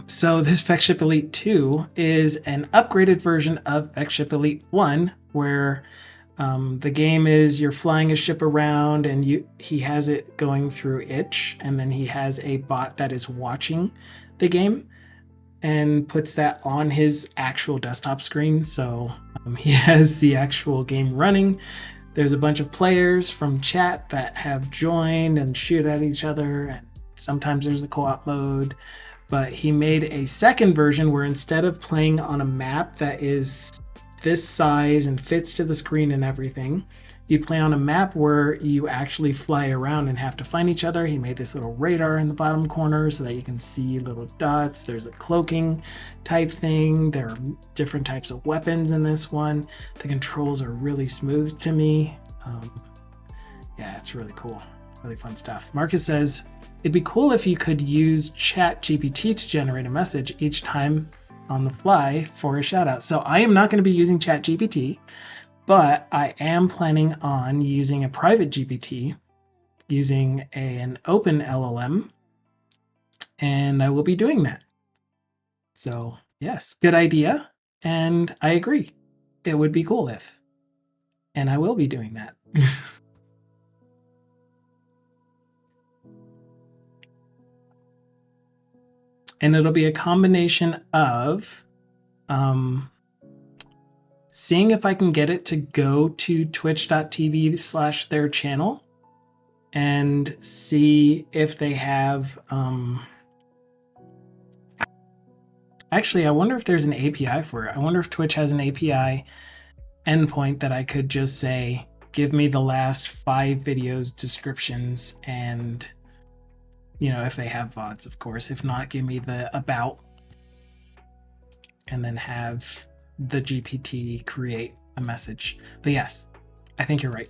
So this Effect Ship Elite 2 is an upgraded version of Effect Ship Elite 1, where the game is you're flying a ship around and he has it going through itch, and then he has a bot that is watching the game and puts that on his actual desktop screen. So he has the actual game running. There's a bunch of players from chat that have joined and shoot at each other, and sometimes there's a co-op mode. But he made a second version where instead of playing on a map that is this size and fits to the screen and everything, you play on a map where you actually fly around and have to find each other. He made this little radar in the bottom corner so that you can see little dots. There's a cloaking type thing. There are different types of weapons in this one. The controls are really smooth to me. Yeah, it's really cool. Really fun stuff. Marcus says, it'd be cool if you could use ChatGPT to generate a message each time on the fly for a shout out. So I am not going to be using ChatGPT, but I am planning on using a private GPT, using an open LLM, and I will be doing that. So yes, good idea. And I agree. It would be cool if, and I will be doing that. And it'll be a combination of seeing if I can get it to go to twitch.tv/their channel and see if they have... Actually, I wonder if there's an API for it. I wonder if Twitch has an API endpoint that I could just say, give me the last 5 videos descriptions, and... you know, if they have VODs, of course. If not, give me the about, and then have the GPT create a message. But yes, I think you're right.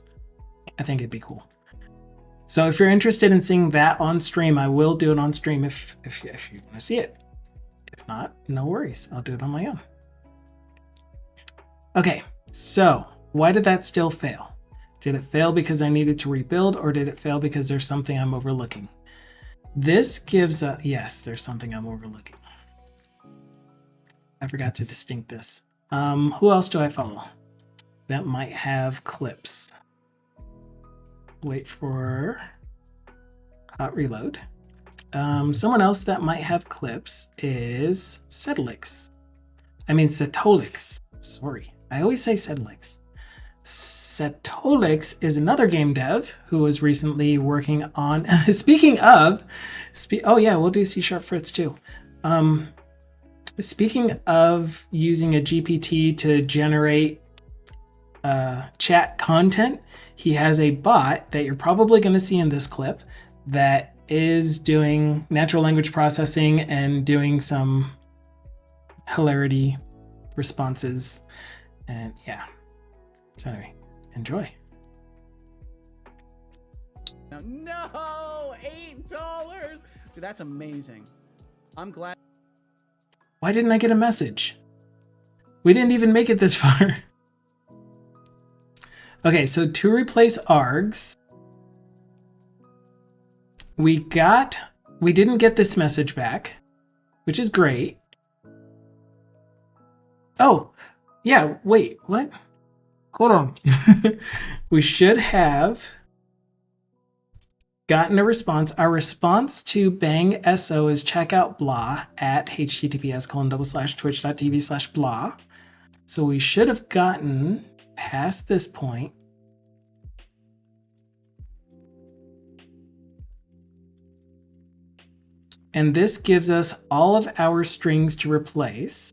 I think it'd be cool. So if you're interested in seeing that on stream, I will do it on stream if you want to see it. If not, no worries. I'll do it on my own. Okay, so why did that still fail? Did it fail because I needed to rebuild, or did it fail because there's something I'm overlooking? This gives a, yes, there's something I'm overlooking. I forgot to distinct this. Who else do I follow that might have clips? Wait for hot reload. Someone else that might have clips is Setolix. Sorry, I always say Setolix. Setolix is another game dev who was recently working on. Speaking of, oh yeah, we'll do C# Fritz too. Speaking of using a GPT to generate chat content, he has a bot that you're probably going to see in this clip that is doing natural language processing and doing some hilarity responses. And yeah. So anyway, enjoy. No, $8. Dude, that's amazing. I'm glad. Why didn't I get a message? We didn't even make it this far. Okay, so to replace args, we didn't get this message back, which is great. Oh, yeah, wait, what? Hold on. We should have gotten a response. Our response to Bang SO is checkout blah at https://twitch.tv/blah. So we should have gotten past this point. And this gives us all of our strings to replace.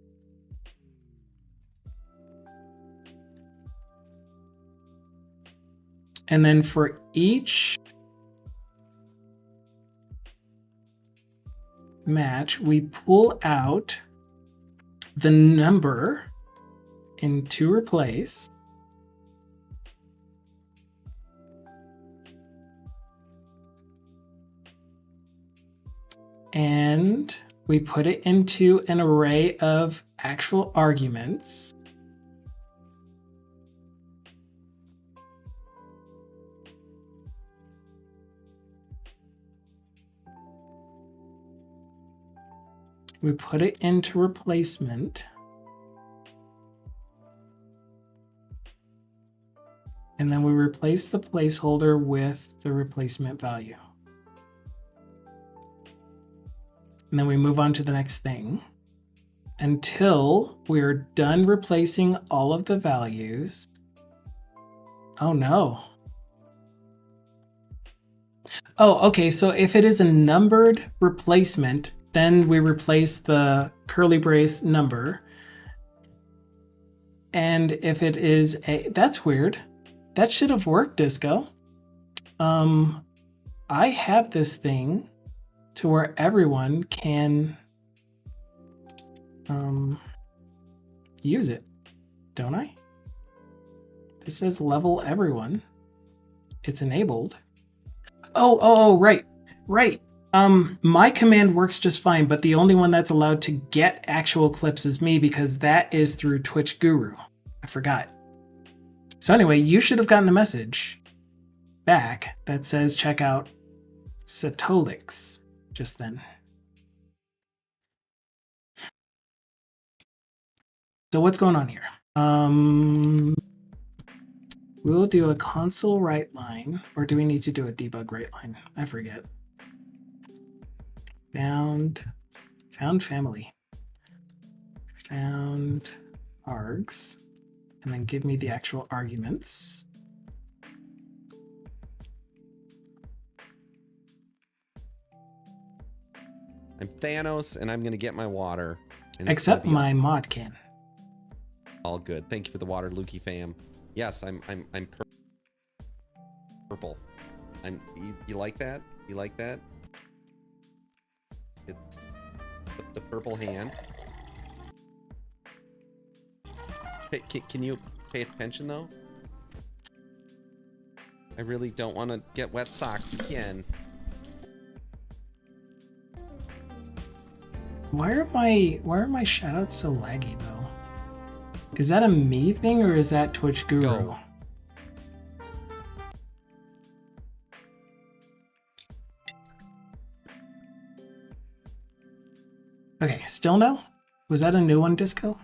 And then for each match, we pull out the number in to replace. And we put it into an array of actual arguments. We put it into replacement. And then we replace the placeholder with the replacement value. And then we move on to the next thing until we're done replacing all of the values. Oh no. Oh, okay, so if it is a numbered replacement, then we replace the curly brace number. And if it is a, that's weird. That should have worked, Disco. I have this thing to where everyone can use it, don't I? This says level everyone. It's enabled. Oh, right. My command works just fine, but the only one that's allowed to get actual clips is me because that is through Twitch Guru. I forgot. So anyway, you should have gotten the message back that says check out Setolix just then. So what's going on here? We'll do a console write line, or do we need to do a debug write line? I forget. Found family. Found args. And then give me the actual arguments. I'm Thanos, and I'm gonna get my water. Except my mod can. All good. Thank you for the water, Lukey fam. Yes, I'm purple. You like that? You like that? It's the purple hand. Can you pay attention though? I really don't want to get wet socks again. Why are my shoutouts so laggy though? Is that a me thing or is that Twitch Guru? Go. Okay, still no? Was that a new one, Disco?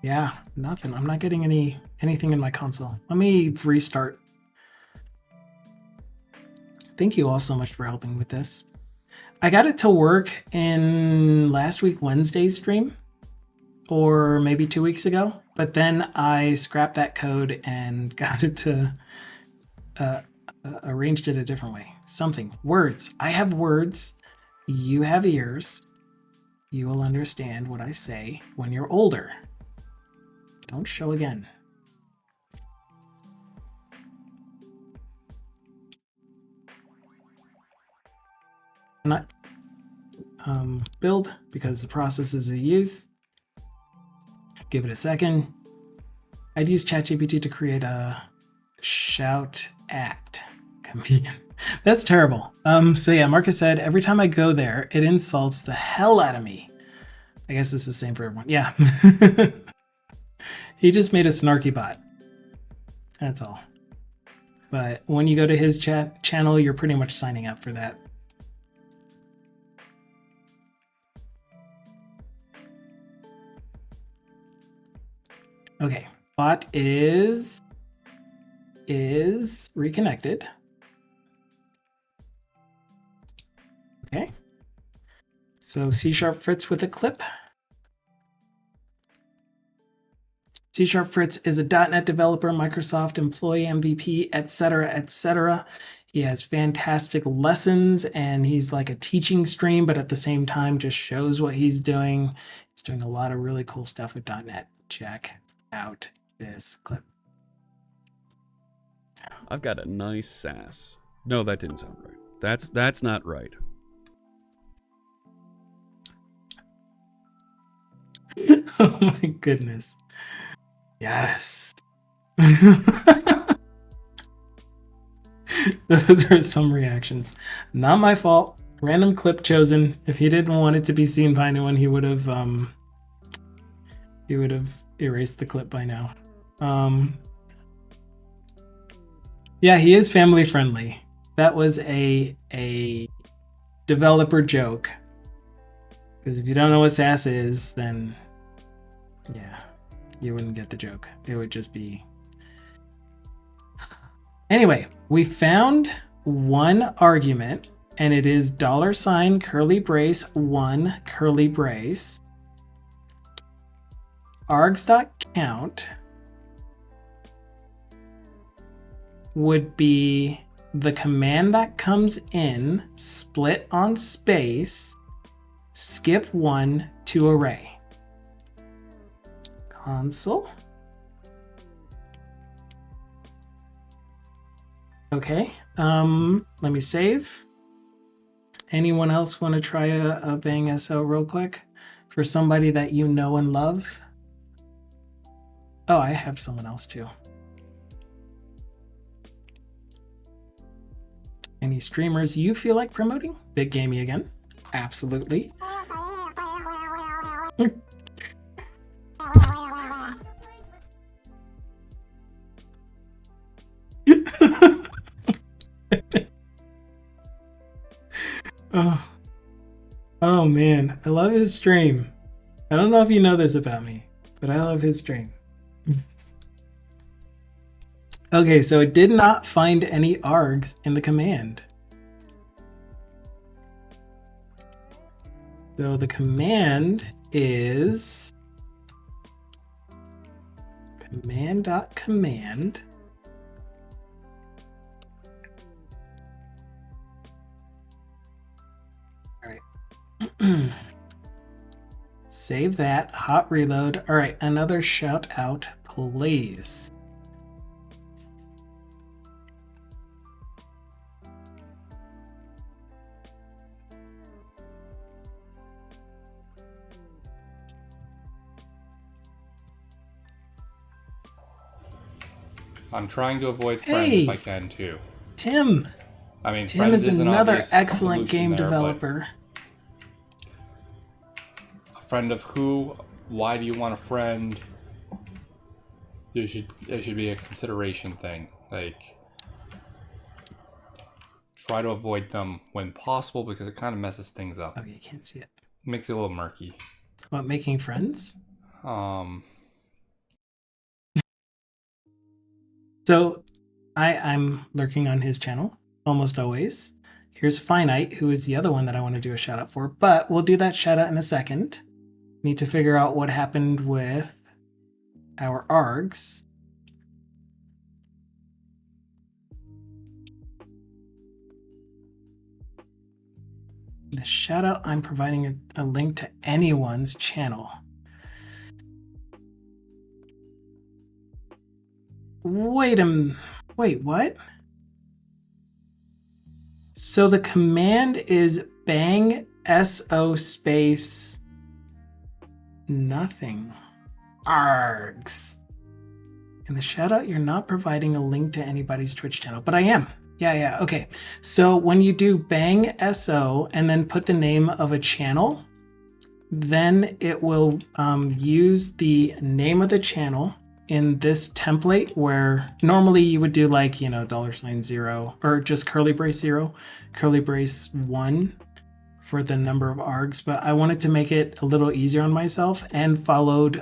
Yeah, nothing. I'm not getting anything in my console. Let me restart. Thank you all so much for helping with this. I got it to work in last week Wednesday's stream, or maybe 2 weeks ago, but then I scrapped that code and got it to arranged it a different way. Something. Words. I have words. You have ears. You will understand what I say when you're older. Don't show again. Not build because the process is a youth. Give it a second. I'd use ChatGPT to create a shout at comedian. That's terrible. So yeah, Marcus said every time I go there, it insults the hell out of me. I guess it's the same for everyone. Yeah. He just made a snarky bot. That's all. But when you go to his channel, you're pretty much signing up for that. Okay, bot is reconnected. Okay. So C# Fritz with a clip. C# Fritz is a .NET developer, Microsoft employee, MVP, etc., etc. He has fantastic lessons, and he's like a teaching stream, but at the same time just shows what he's doing. He's doing a lot of really cool stuff with .NET. Check out this clip. I've got a nice sass. No, that didn't sound right. That's not right. Oh my goodness. Yes. Those are some reactions. Not my fault. Random clip chosen. If he didn't want it to be seen by anyone, he would have erased the clip by now. Yeah, he is family friendly. That was a developer joke. Because if you don't know what sass is, then yeah, you wouldn't get the joke. It would just be... Anyway, we found one argument, and it is $ curly brace 1 curly brace. args.count would be the command that comes in, split on space, skip 1 to array. Console. Okay, let me save. Anyone else want to try a bang SO real quick for somebody that you know and love? Oh, I have someone else too. Any streamers you feel like promoting? Big Gamey again. Absolutely. Oh man, I love his stream. I don't know if you know this about me, but I love his stream. Okay, so it did not find any args in the command. So the command is command.command. All right. Save that. Hot reload. All right, another shout out, please. I'm trying to avoid Friends if I can too. Tim. I mean, Tim Friends is another obvious excellent game solution there, developer. friend of who? Why do you want a friend? There should be a consideration thing. Like, try to avoid them when possible because it kind of messes things up. Oh, you can't see it. Makes it a little murky. What, making friends? So I'm lurking on his channel almost always. Here's Finite, who is the other one that I want to do a shout out for, but we'll do that shout out in a second. Need to figure out what happened with our args. The shout out, I'm providing a link to anyone's channel. Wait, what? So the command is bang so space nothing. Args. In the shout out, you're not providing a link to anybody's Twitch channel, but I am. Yeah, okay. So when you do bang SO and then put the name of a channel, then it will use the name of the channel in this template where normally you would do like, $0 or just curly brace 0, curly brace 1 for the number of args, but I wanted to make it a little easier on myself and followed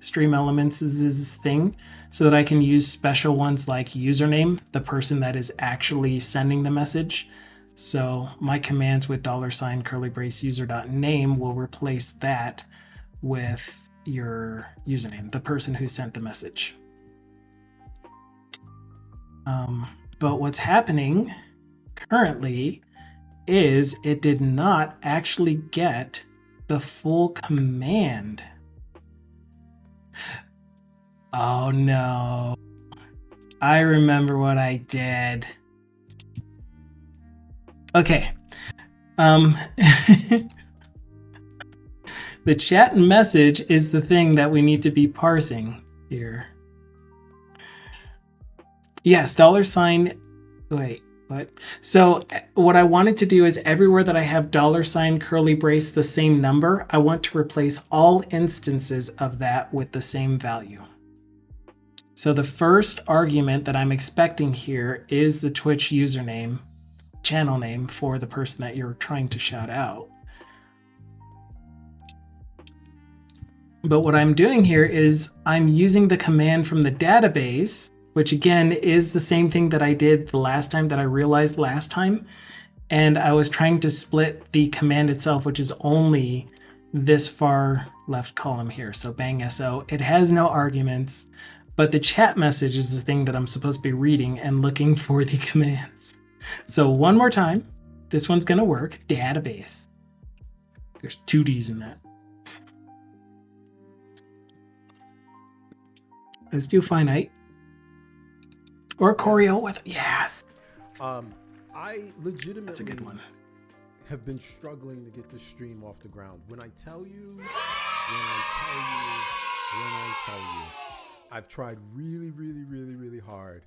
Stream Elements' thing so that I can use special ones like username, the person that is actually sending the message. So my commands with $ curly brace user.name will replace that with your username, the person who sent the message. But what's happening currently is it did not actually get the full command. Oh no. I remember what I did. Okay. The chat message is the thing that we need to be parsing here. Yes, $. Wait, what? So what I wanted to do is everywhere that I have $ curly brace the same number, I want to replace all instances of that with the same value. So the first argument that I'm expecting here is the Twitch username, channel name for the person that you're trying to shout out. But what I'm doing here is I'm using the command from the database, which again is the same thing that I did the last time that I realized last time. And I was trying to split the command itself, which is only this far left column here. So bang SO, it has no arguments, but the chat message is the thing that I'm supposed to be reading and looking for the commands. So one more time, this one's gonna work, database. There's 2 Ds in that. Let's do Finite. Or Choreo with, yes. I legitimately That's a good one. have been struggling to get this stream off the ground. When I tell you, I've tried really hard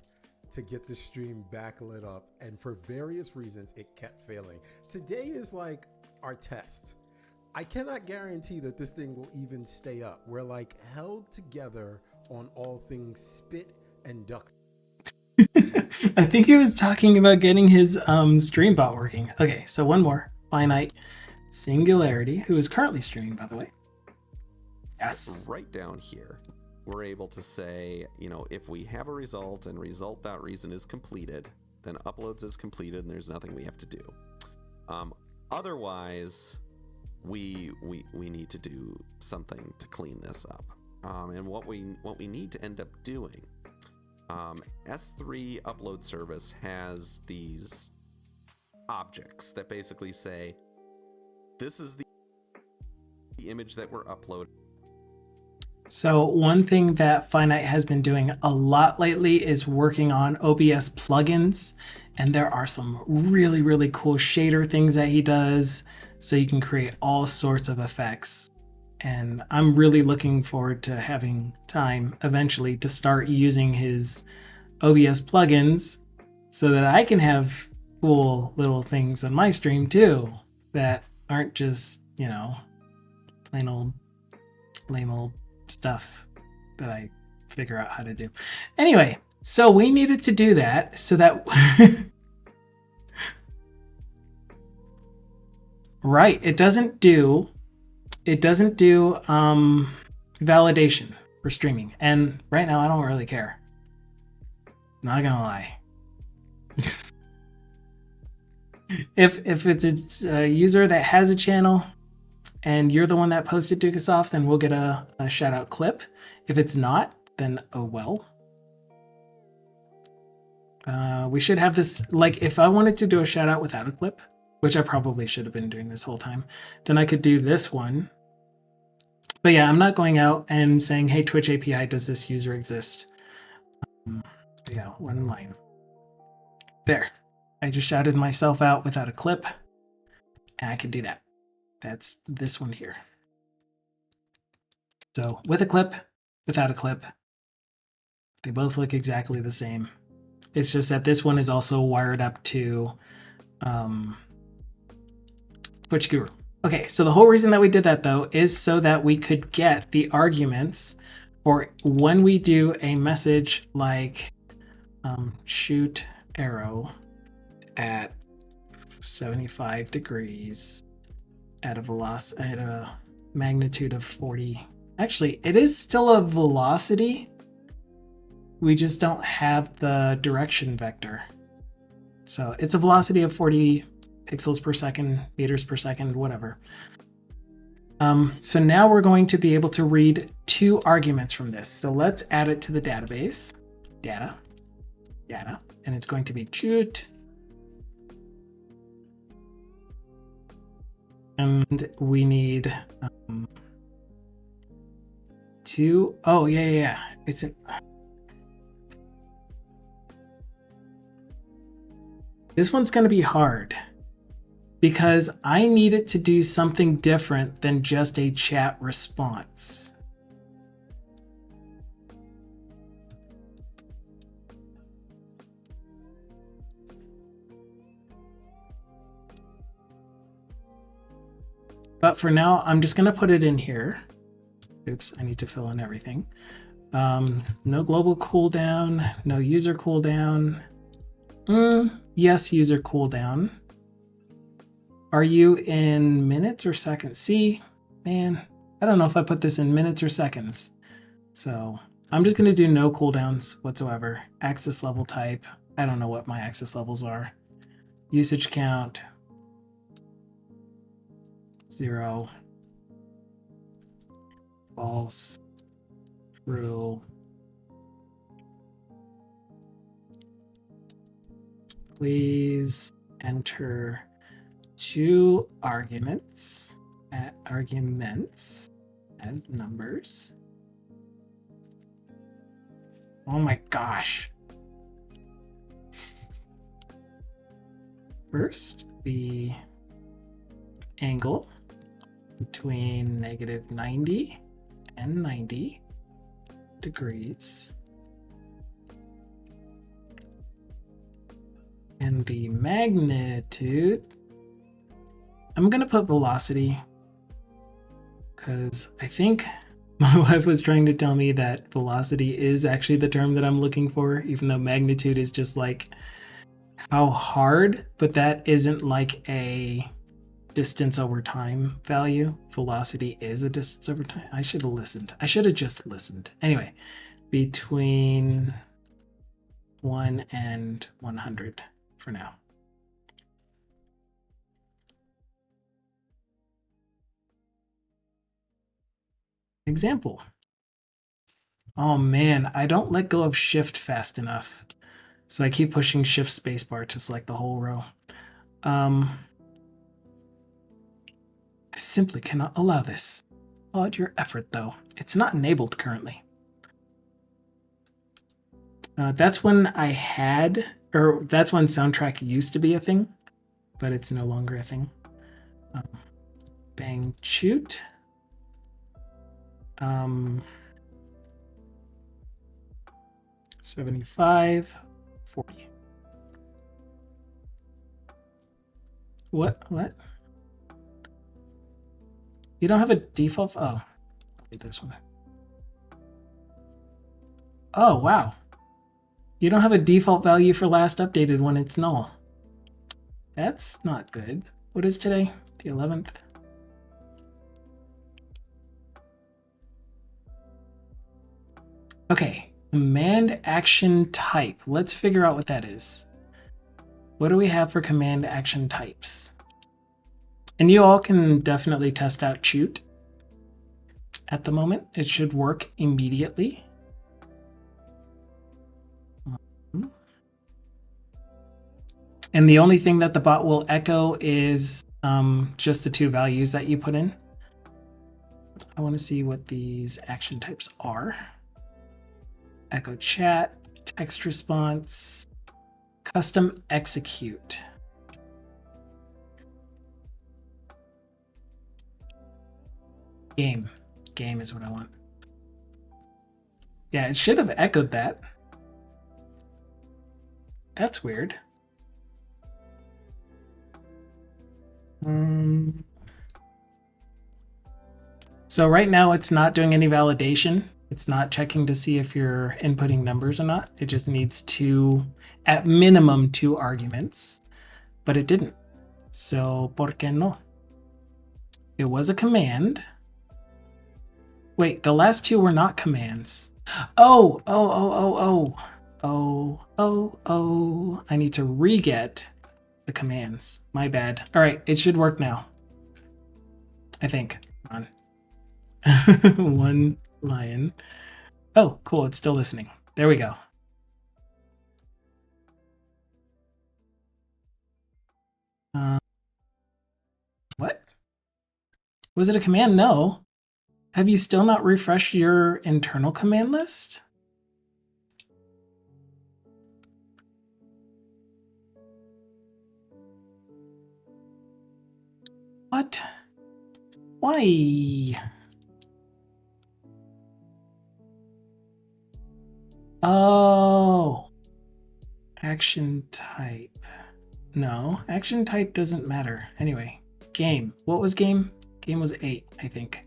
to get the stream back lit up, and for various reasons, it kept failing. Today is like our test. I cannot guarantee that this thing will even stay up. We're like held together on all things spit and duck. I think he was talking about getting his stream bot working. Okay, so one more. Finite Singularity, who is currently streaming, by the way. Yes. Right down here, we're able to say, if we have a result and result.reason is completed, then uploads is completed and there's nothing we have to do. Otherwise, we need to do something to clean this up. And what we need to end up doing, S3 upload service has these objects that basically say, this is the image that we're uploading. So one thing that Finite has been doing a lot lately is working on OBS plugins, and there are some really cool shader things that he does, so you can create all sorts of effects. And I'm really looking forward to having time eventually to start using his OBS plugins so that I can have cool little things on my stream too that aren't just, plain old, lame old stuff that I figure out how to do. Anyway, so we needed to do that so that right, it doesn't do validation for streaming. And right now I don't really care. Not gonna lie. If it's a user that has a channel and you're the one that posted Dukasoft, then we'll get a shout out clip. If it's not, then oh well. We should have this, like if I wanted to do a shout out without a clip, which I probably should have been doing this whole time, then I could do this one. But yeah, I'm not going out and saying, hey, Twitch API, does this user exist? Yeah, one line. There. I just shouted myself out without a clip, and I can do that. That's this one here. So with a clip, without a clip, they both look exactly the same. It's just that this one is also wired up to Twitch Guru. Okay, so the whole reason that we did that though is so that we could get the arguments for when we do a message like shoot arrow at 75 degrees at a magnitude of 40. Actually, it is still a velocity. We just don't have the direction vector. So it's a velocity of 40 pixels per second, meters per second, whatever. So now we're going to be able to read 2 arguments from this. So let's add it to the database. Data, and it's going to be shoot. And we need 2. Oh, yeah. It's an. This one's going to be hard because I need it to do something different than just a chat response. But for now, I'm just going to put it in here. Oops, I need to fill in everything. No global cooldown, no user cooldown. Yes, user cooldown. Are you in minutes or seconds? See, man, I don't know if I put this in minutes or seconds. So I'm just going to do no cooldowns whatsoever. Access level type. I don't know what my access levels are. Usage count. 0. False. True. Please enter 2 arguments as numbers. Oh my gosh. First, the angle between -90 and 90 degrees. And the magnitude, I'm going to put velocity because I think my wife was trying to tell me that velocity is actually the term that I'm looking for, even though magnitude is just like how hard, but that isn't like a distance over time value. Velocity is a distance over time. I should have listened. I should have just listened. Anyway, between 1 and 100 for now. Example. Oh man, I don't let go of shift fast enough. So I keep pushing shift spacebar to select the whole row. I simply cannot allow this. Applaud your effort though. It's not enabled currently. That's when I had, or that's when soundtrack used to be a thing, but it's no longer a thing. Bang shoot. 75, 40. What? You don't have a default. Oh, this one. Oh, wow. You don't have a default value for last updated when it's null. That's not good. What is today? The 11th. Okay, command action type. Let's figure out what that is. What do we have for command action types? And you all can definitely test out shoot. At the moment, it should work immediately. And the only thing that the bot will echo is just the two values that you put in. I want to see what these action types are. Echo chat, text response, custom execute. Game. Game is what I want. Yeah, it should have echoed that. That's weird. So right now it's not doing any validation. It's not checking to see if you're inputting numbers or not. It just needs two, at minimum, 2 arguments. But it didn't. So, ¿por qué no? It was a command. Wait, the last 2 were not commands. Oh. I need to re-get the commands. My bad. All right, it should work now. I think. Come on. One lion. Oh, cool. It's still listening. There we go. What? Was it a command? No. Have you still not refreshed your internal command list? What? Why? Oh. Action type. No, action type doesn't matter. Anyway, game. What was game? Game was 8, I think.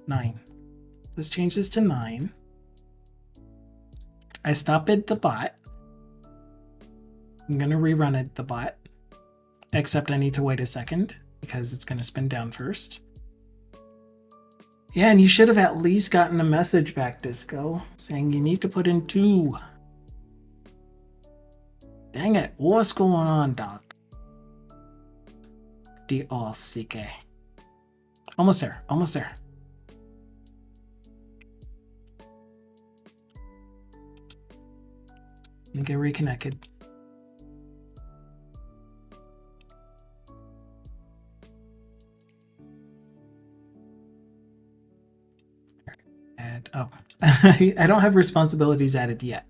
9. Let's change this to 9. I stopped the bot. I'm going to rerun it, the bot. Except I need to wait a second because it's going to spin down first. Yeah, and you should have at least gotten a message back, Disco, saying you need to put in 2. Dang it, what's going on, Doc? D-O-C-K. Almost there, almost there. Let me get reconnected. Add, oh, I don't have responsibilities added yet.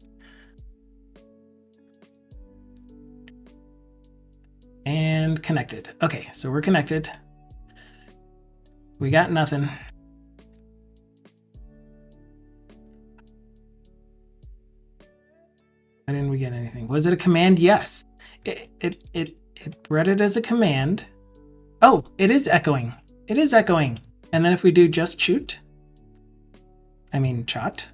And connected. Okay, so we're connected. We got nothing. Why didn't we get anything? Was it a command? Yes. It read it as a command. Oh, it is echoing. It is echoing. And then if we do just shoot, I mean chat.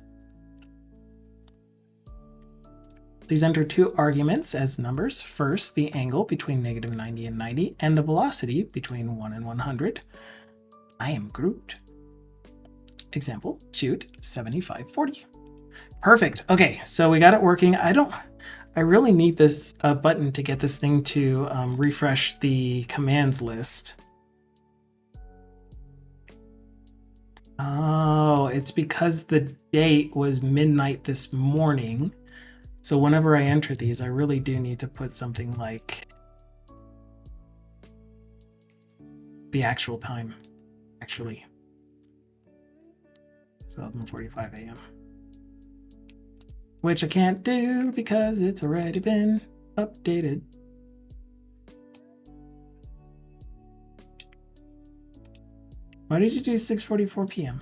Please enter 2 arguments as numbers. First, the angle between -90 and 90, and the velocity between 1 and 100. I am Groot. Example, shoot 7540. Perfect. Okay, so we got it working. I really need this button to get this thing to refresh the commands list. Oh, it's because the date was midnight this morning. So whenever I enter these, I really do need to put something like the actual time, actually. So 11:45 a.m. Which I can't do because it's already been updated. Why did you do 6:44 p.m.?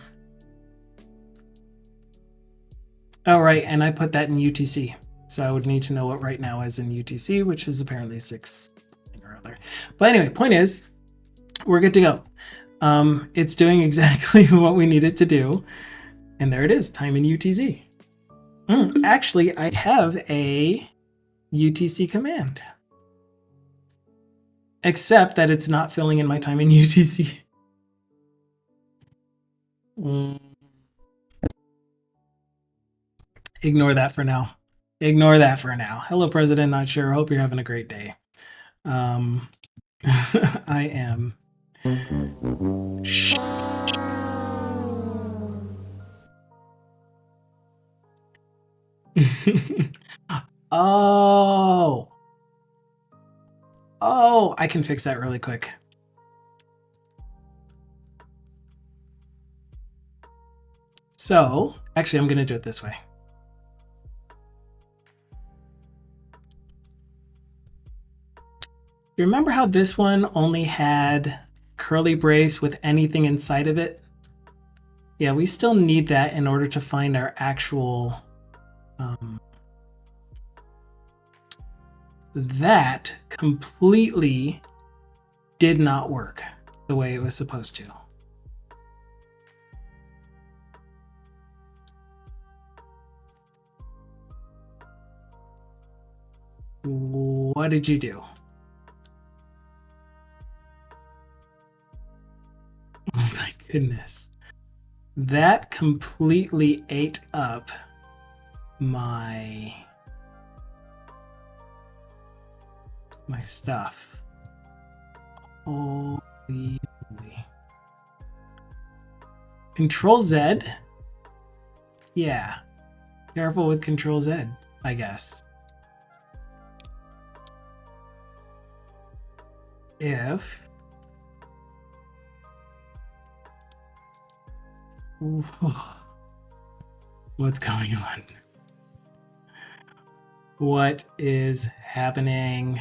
Oh, right, and I put that in UTC. So I would need to know what right now is in UTC, which is apparently 6 or other. But anyway, point is, we're good to go. It's doing exactly what we need it to do. And there it is, time in UTC. Actually, I have a UTC command. Except that it's not filling in my time in UTC. Ignore that for now. Ignore that for now. Hello, President. Not sure. Hope you're having a great day. I am. Oh, I can fix that really quick. So, actually, I'm going to do it this way. You remember how this one only had curly brace with anything inside of it? Yeah, we still need that in order to find our actual... that completely did not work the way it was supposed to. What did you do? Oh my goodness. That completely ate up my stuff. Holy moly. Control Z? Yeah. Careful with Control Z, I guess. If what's going on? What is happening?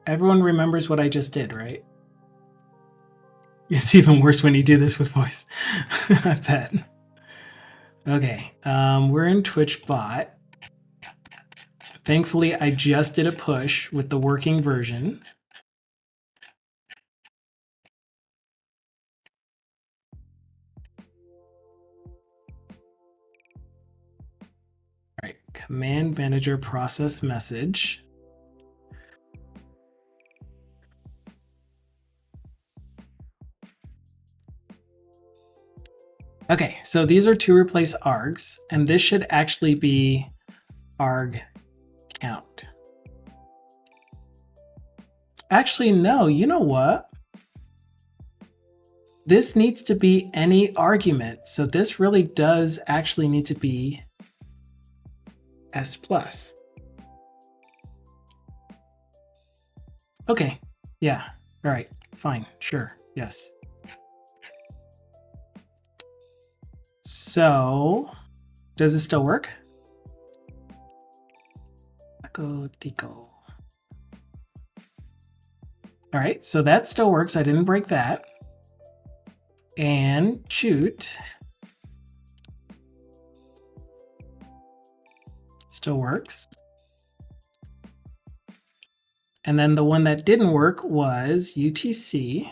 Everyone remembers what I just did, right? It's even worse when you do this with voice. I bet. Okay, we're in Twitch bot. Thankfully, I just did a push with the working version. All right, command manager process message. Okay, so these are to replace args, and this should actually be arg count. Actually, no, you know what? This needs to be any argument, so this really does actually need to be S+. Okay, yeah, all right, fine, sure, yes. So, does it still work? Tico. All right, so that still works. I didn't break that. And shoot. Still works. And then the one that didn't work was UTC.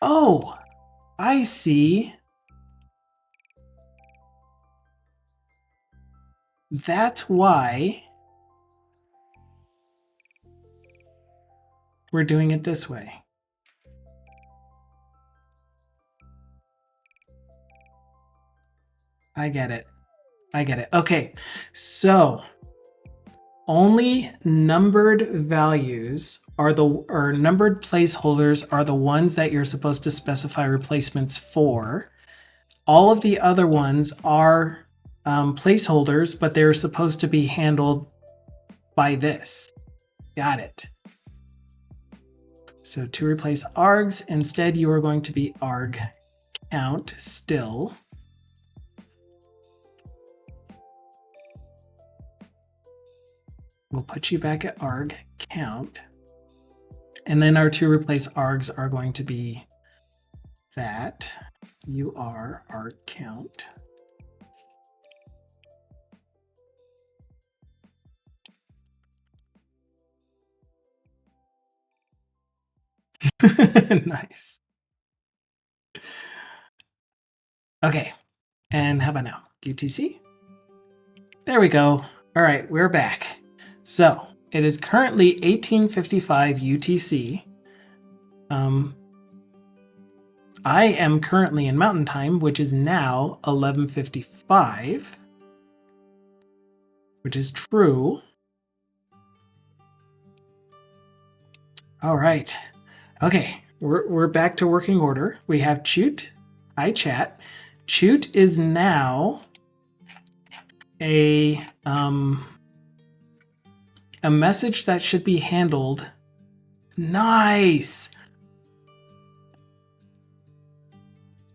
Oh, I see. That's why we're doing it this way. I get it. I get it. Okay, so only numbered values are or numbered placeholders are the ones that you're supposed to specify replacements for. All of the other ones are placeholders, but they're supposed to be handled by this. Got it. So to replace args, instead you are going to be arg count still. We'll put you back at arg count. And then our to replace args are going to be that you are arg count. Nice. Okay, and how about now? UTC? There we go. All right, we're back. So it is currently 1855 UTC. I am currently in Mountain Time, which is now 11:55, which is true. All right. Okay, we're back to working order. We have Choot. Hi, chat. Choot is now a message that should be handled. Nice.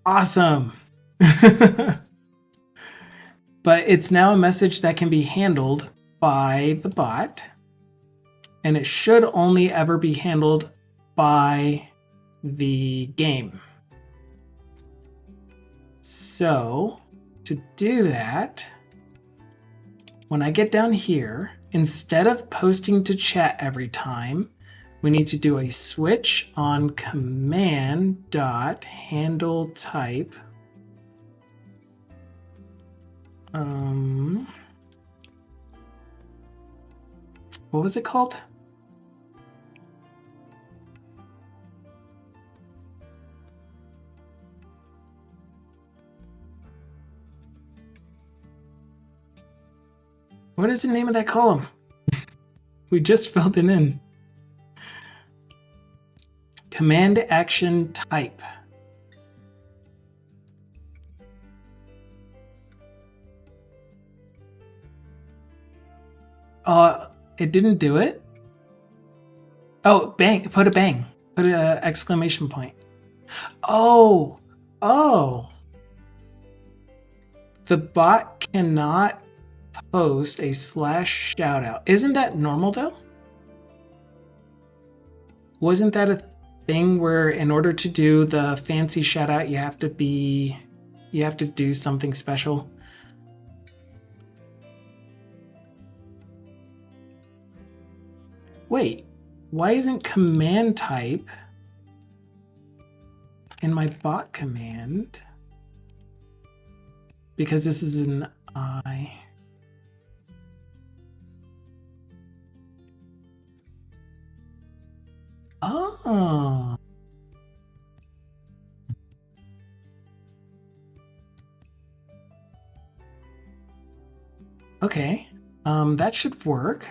Awesome. But it's now a message that can be handled by the bot, and it should only ever be handled by the game. So to do that, when I get down here, instead of posting to chat every time, we need to do a switch on command dot handle type. What was it called? What is the name of that column? We just filled it in. Command action type. It didn't do it. Oh, bang, put a bang. Put an exclamation point. Oh. The bot cannot post a slash shoutout. Isn't that normal though? Wasn't that a thing where in order to do the fancy shoutout you have to do something special? Wait, why isn't command type in my bot command? Because this is an I. Oh. Okay, that should work.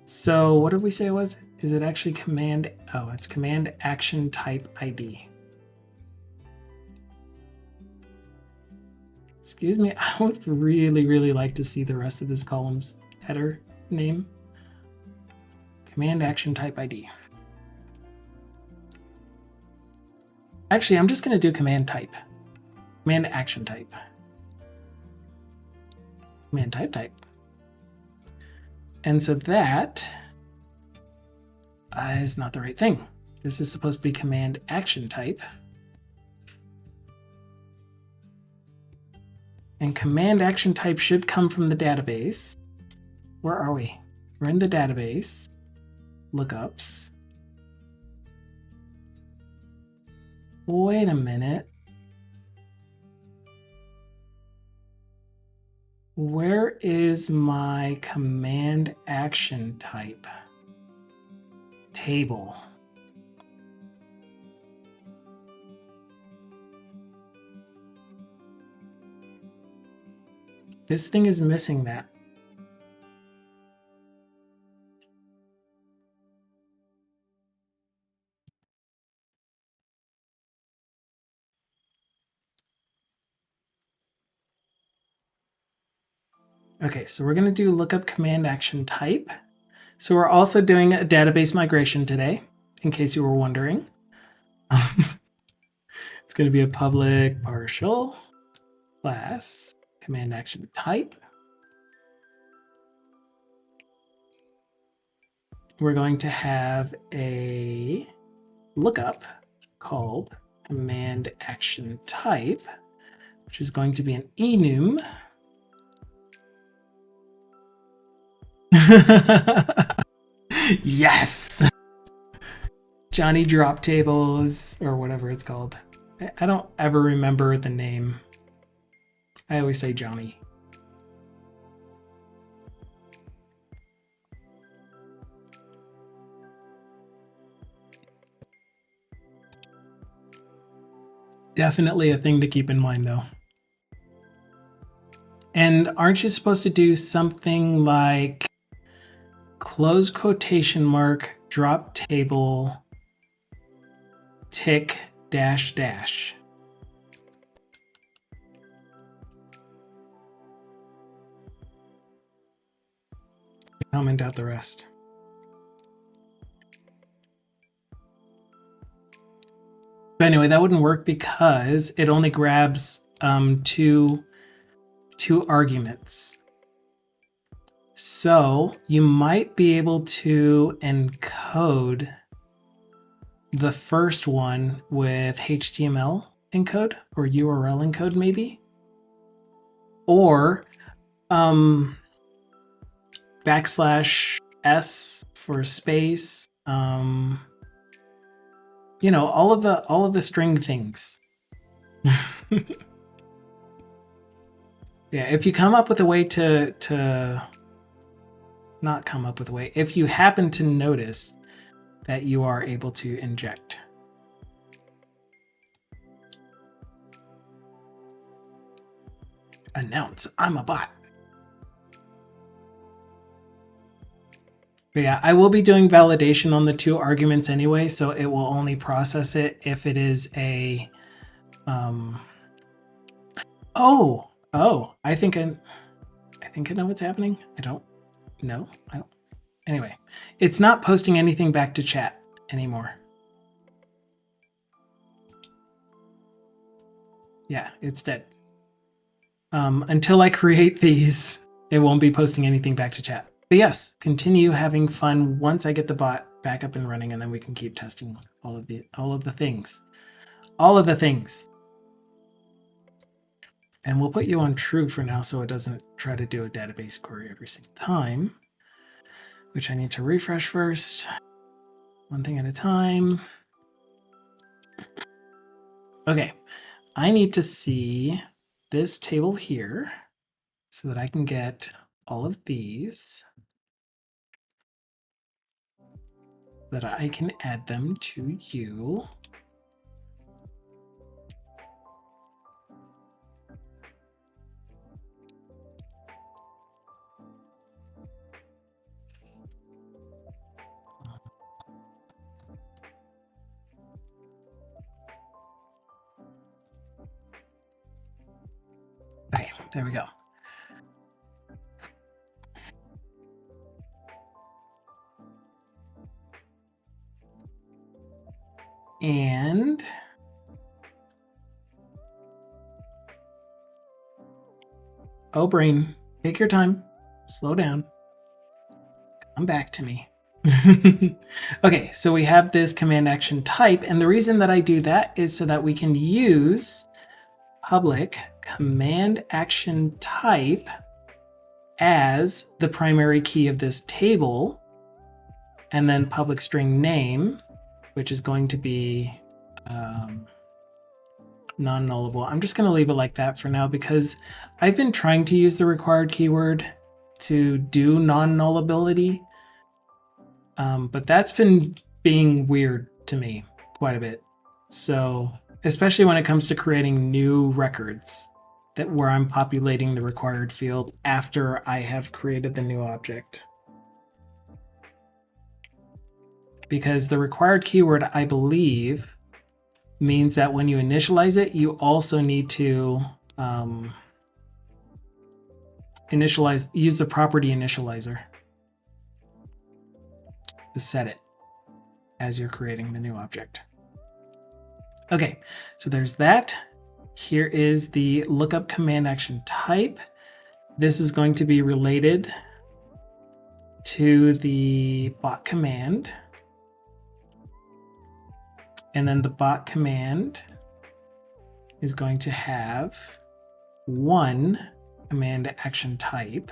So what did we say it was? Is it actually command? Oh, it's command action type ID. Excuse me, I would really like to see the rest of this column's header name. Command action type ID. Actually, I'm just going to do command type. Command action type. Command type. And so that is not the right thing. This is supposed to be command action type. And command action type should come from the database. Where are we? We're in the database. Lookups. Wait a minute. Where is my command action type table? This thing is missing that. Okay, so we're going to do lookup command action type. So we're also doing a database migration today, in case you were wondering. It's going to be a public partial class command action type. we're going to have a lookup called command action type, which is going to be an enum. Yes! Johnny Drop Tables, or whatever it's called. I don't ever remember the name. I always say Johnny. Definitely a thing to keep in mind, though. And aren't you supposed to do something like close quotation mark, drop table, tick, dash, dash? Comment out the rest. But anyway, that wouldn't work because it only grabs two arguments. So you might be able to encode the first one with HTML encode or URL encode maybe, or \s for space, you know, all of the string things. Yeah, if you come up with a way to not come up with a way, if you happen to notice that you are able to inject. Announce, I'm a bot. But yeah, I will be doing validation on the two arguments anyway, so it will only process it if it is a I think I know what's happening. I don't know. Anyway, it's not posting anything back to chat anymore. Yeah, it's dead. Until I create these, it won't be posting anything back to chat. But yes, continue having fun once I get the bot back up and running, and then we can keep testing all of the things. All of the things. And we'll put you on true for now so it doesn't try to do a database query every single time, which I need to refresh first. One thing at a time. Okay, I need to see this table here so that I can get all of these, that I can add them to you. Okay, there we go. And oh, brain, take your time, slow down, come back to me. Okay, so we have this command action type, and the reason that I do that is so that we can use public command action type as the primary key of this table, and then public string name, which is going to be non-nullable. I'm just going to leave it like that for now because I've been trying to use the required keyword to do non-nullability, but that's been being weird to me quite a bit. So especially when it comes to creating new records that where I'm populating the required field after I have created the new object. Because the required keyword, I believe, means that when you initialize it, you also need to use the property initializer to set it as you're creating the new object. Okay, so there's that. Here is the lookup command action type. This is going to be related to the bot command. And then the bot command is going to have one command action type.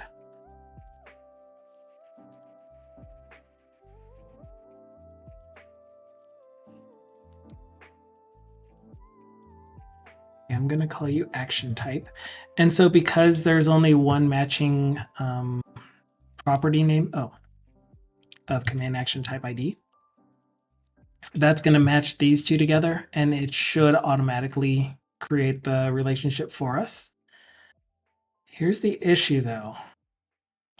I'm going to call you action type. And so because there's only one matching property name of command action type ID, that's going to match these two together, and it should automatically create the relationship for us. Here's the issue though.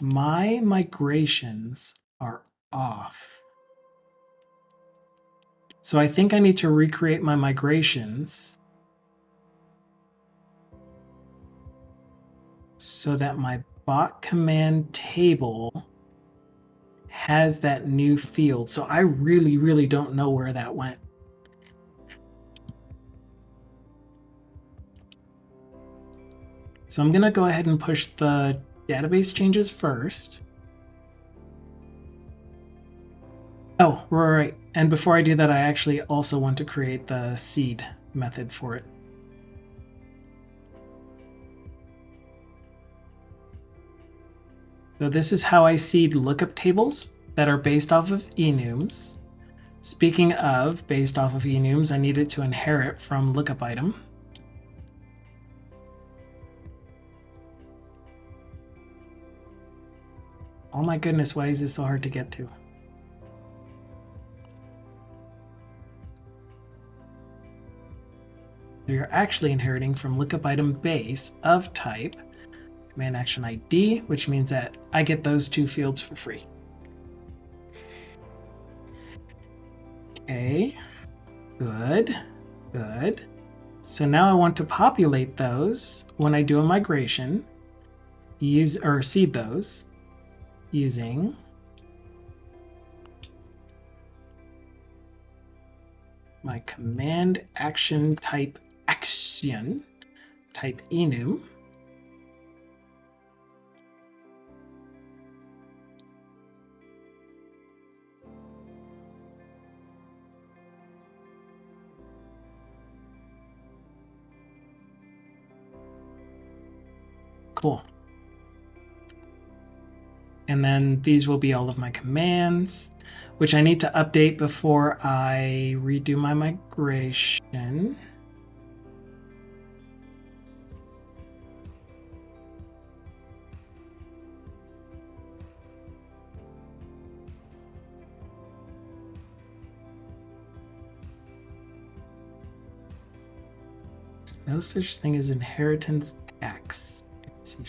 My migrations are off. So I think I need to recreate my migrations so that my bot command table has that new field. So I really don't know where that went. So I'm going to go ahead and push the database changes first. Oh, right. And before I do that, I actually also want to create the seed method for it. So this is how I seed lookup tables that are based off of enums. Speaking of based off of enums, I need it to inherit from lookup item. Oh my goodness, why is this so hard to get to? You're actually inheriting from lookup item base of type command action ID, which means that I get those two fields for free. Okay, good. So now I want to populate those when I do a migration, seed those using my command action type action type enum. Cool. And then these will be all of my commands, which I need to update before I redo my migration. There's no such thing as inheritance tax in C#.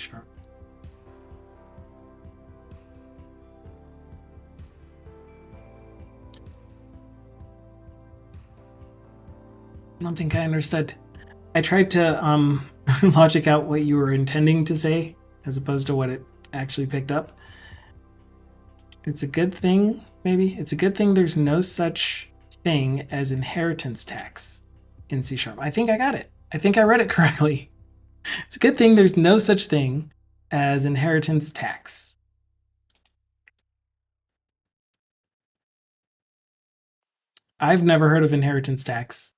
I don't think I understood. I tried to logic out what you were intending to say as opposed to what it actually picked up. It's a good thing, maybe. It's a good thing there's no such thing as inheritance tax in C#. I think I got it. I think I read it correctly. It's a good thing there's no such thing as inheritance tax. I've never heard of inheritance tax.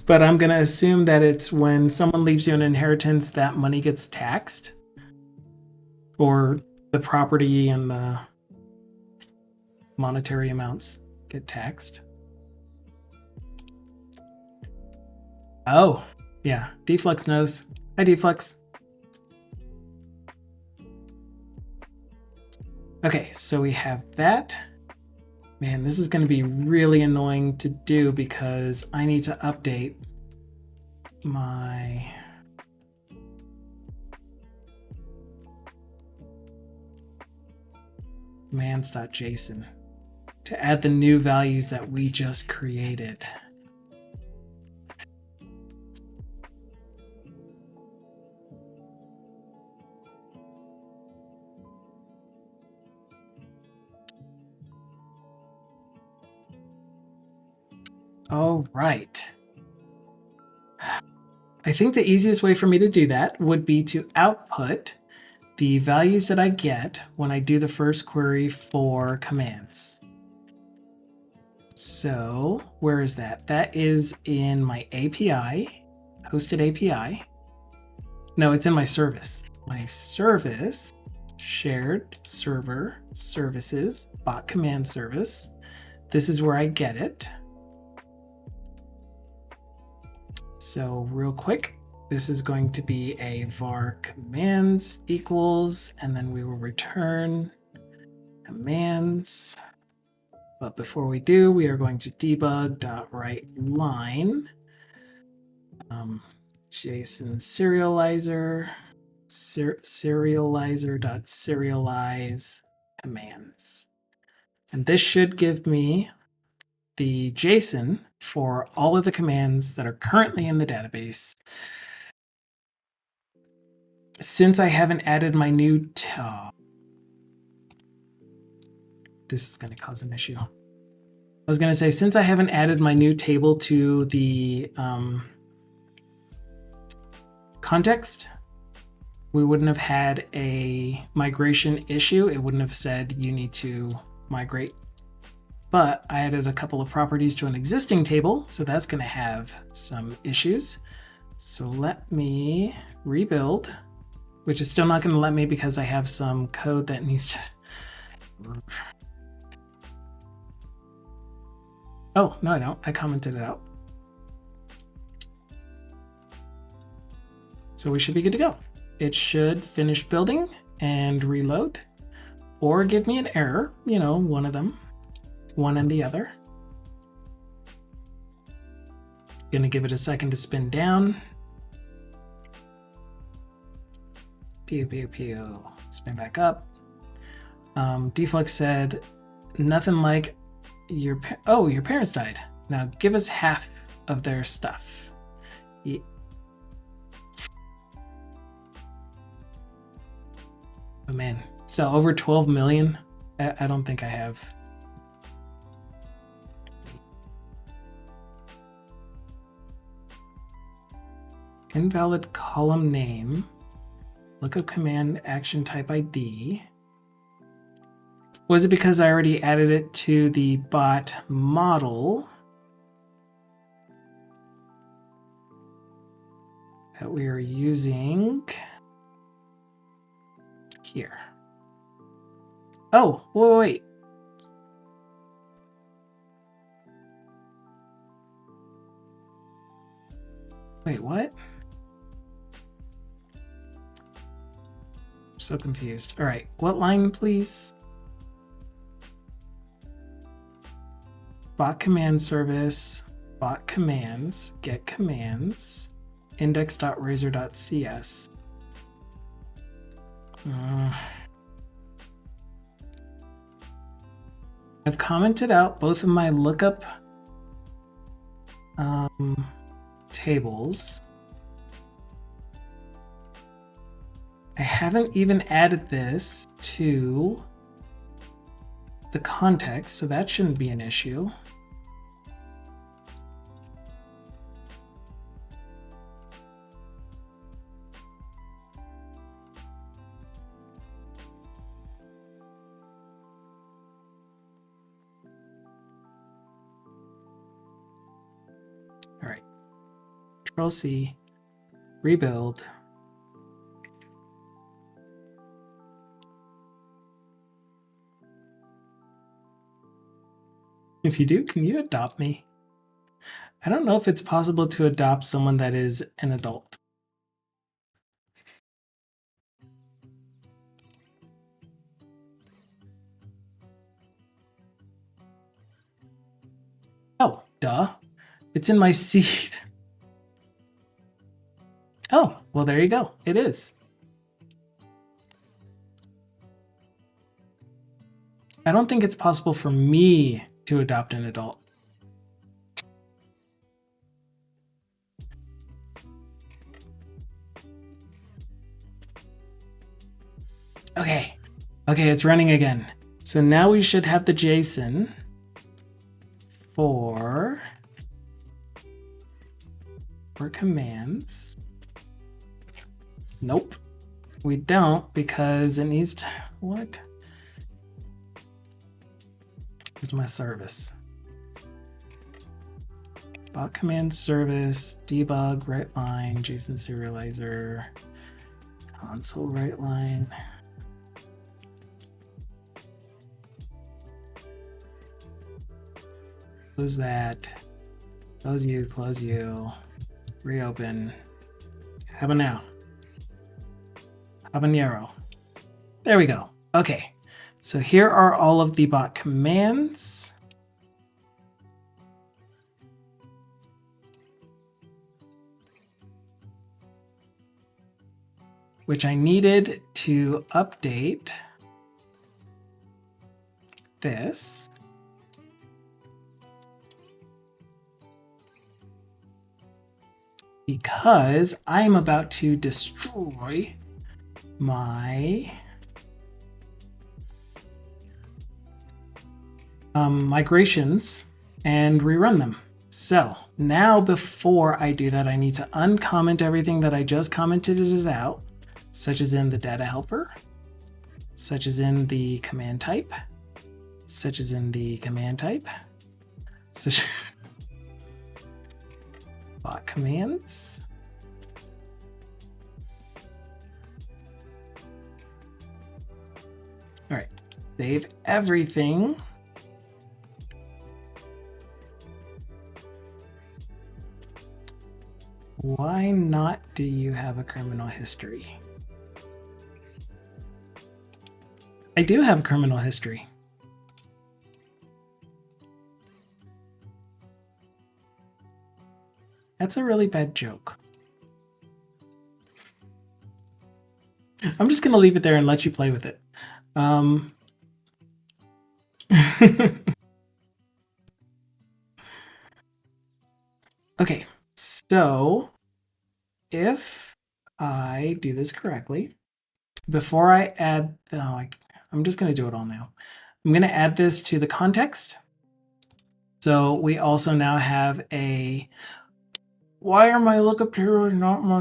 But I'm going to assume that it's when someone leaves you an inheritance, that money gets taxed, or the property and the monetary amounts get taxed. Oh, yeah. Deflux knows. Hi, Deflux. Okay, so we have that. Man, this is going to be really annoying to do because I need to update my commands.json to add the new values that we just created. All right. I think the easiest way for me to do that would be to output the values that I get when I do the first query for commands. So where is that? That is in my API, hosted API. No, it's in my service. My service, shared server services, bot command service. This is where I get it. So real quick, this is going to be a var commands equals, and then we will return commands. But before we do, we are going to debug.writeLine, JSON serializer, serializer.serialize commands. And this should give me the JSON for all of the commands that are currently in the database. Since I haven't added my new this is going to cause an issue. I was going to say, since I haven't added my new table to the context, we wouldn't have had a migration issue. It wouldn't have said you need to migrate. But I added a couple of properties to an existing table, so that's going to have some issues. So let me rebuild, which is still not going to let me because I have some code that needs to... Oh, no, I don't. I commented it out. So we should be good to go. It should finish building and reload, or give me an error, you know, one of them, one and the other. Gonna give it a second to spin down. Pew, pew, pew. Spin back up. Deflux said, nothing like your parents died. Now give us half of their stuff. Yeah. Oh man, still over 12 million. I don't think I have. Invalid column name. Lookup command action type ID. Was it because I already added it to the bot model that we are using here? Oh, wait. Wait, what? I'm so confused. All right, what line, please? Bot command service, bot commands, get commands, index.razor.cs. I've commented out both of my lookup tables. I haven't even added this to the context, so that shouldn't be an issue. All right, Control C, rebuild. If you do, can you adopt me? I don't know if it's possible to adopt someone that is an adult. Oh, duh. It's in my seed. Oh, well, there you go. It is. I don't think it's possible for me to adopt an adult. Okay, it's running again. So now we should have the JSON for commands. Nope. we don't because it needs to, what? Here's my service. Bot command service, debug, write line, JSON serializer, console write line. Close that. Close you. Reopen. How about now? Habanero. There we go. Okay. So here are all of the bot commands. Which I needed to update this. Because I'm about to destroy my migrations and rerun them. So now before I do that, I need to uncomment everything that I just commented it out, such as in the data helper, such as in the command type, such as in the command type, such bot commands. All right, save everything. Why not do you have a criminal history? I do have a criminal history. That's a really bad joke. I'm just gonna leave it there and let you play with it. Okay, so if I do this correctly, before I add, I'm just gonna do it all now. I'm gonna add this to the context. So we also now have a, why are my lookup tables not my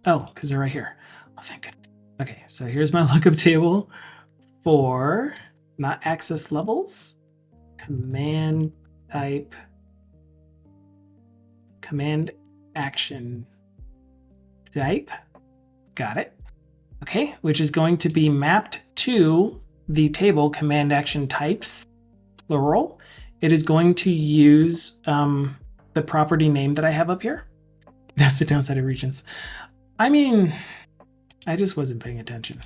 oh, because they're right here. Oh, thank goodness. Okay, so here's my lookup table for not access levels, command type, command action type. Got it. Okay, which is going to be mapped to the table command action types, plural. It is going to use the property name that I have up here. That's the downside of regions. I mean, I just wasn't paying attention.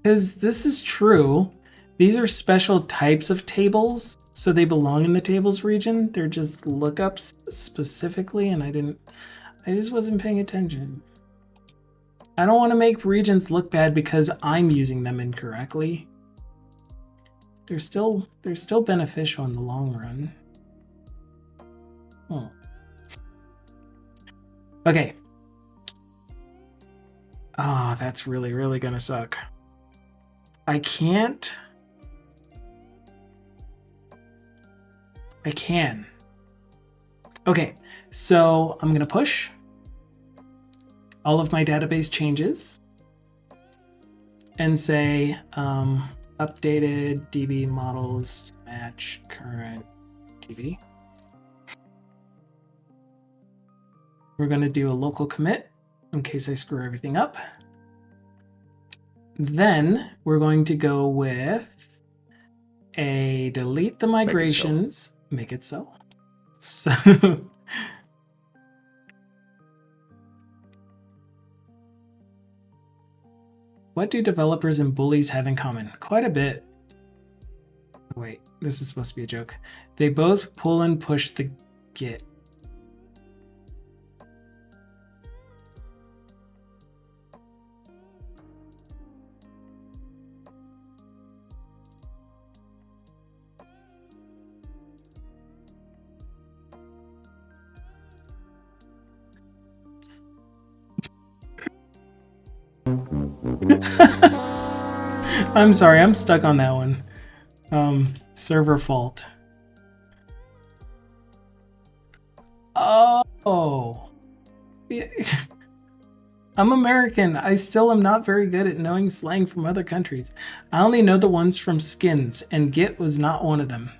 Because this is true. These are special types of tables, so they belong in the tables region. They're just lookups specifically, and I just wasn't paying attention. I don't want to make regions look bad because I'm using them incorrectly. They're still beneficial in the long run. Oh. Okay. Oh, that's really gonna suck. I can. Okay, so I'm gonna push all of my database changes and say updated DB models to match current DB. We're going to do a local commit in case I screw everything up. Then we're going to go with a delete the migrations. Make it so. So what do developers and bullies have in common? Quite a bit. Wait, this is supposed to be a joke. They both pull and push the Git. I'm sorry, I'm stuck on that one. Server fault. Oh. Yeah. I'm American. I still am not very good at knowing slang from other countries. I only know the ones from skins, and Git was not one of them.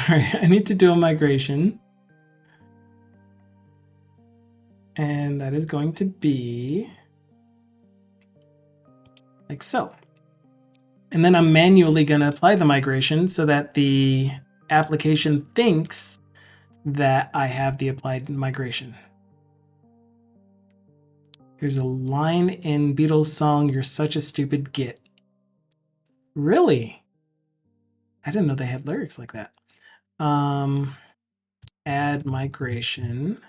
Alright, I need to do a migration. And that is going to be like so. And then I'm manually going to apply the migration so that the application thinks that I have the applied migration. There's a line in Beatles' song, "You're such a stupid git." Really? I didn't know they had lyrics like that. Add migration,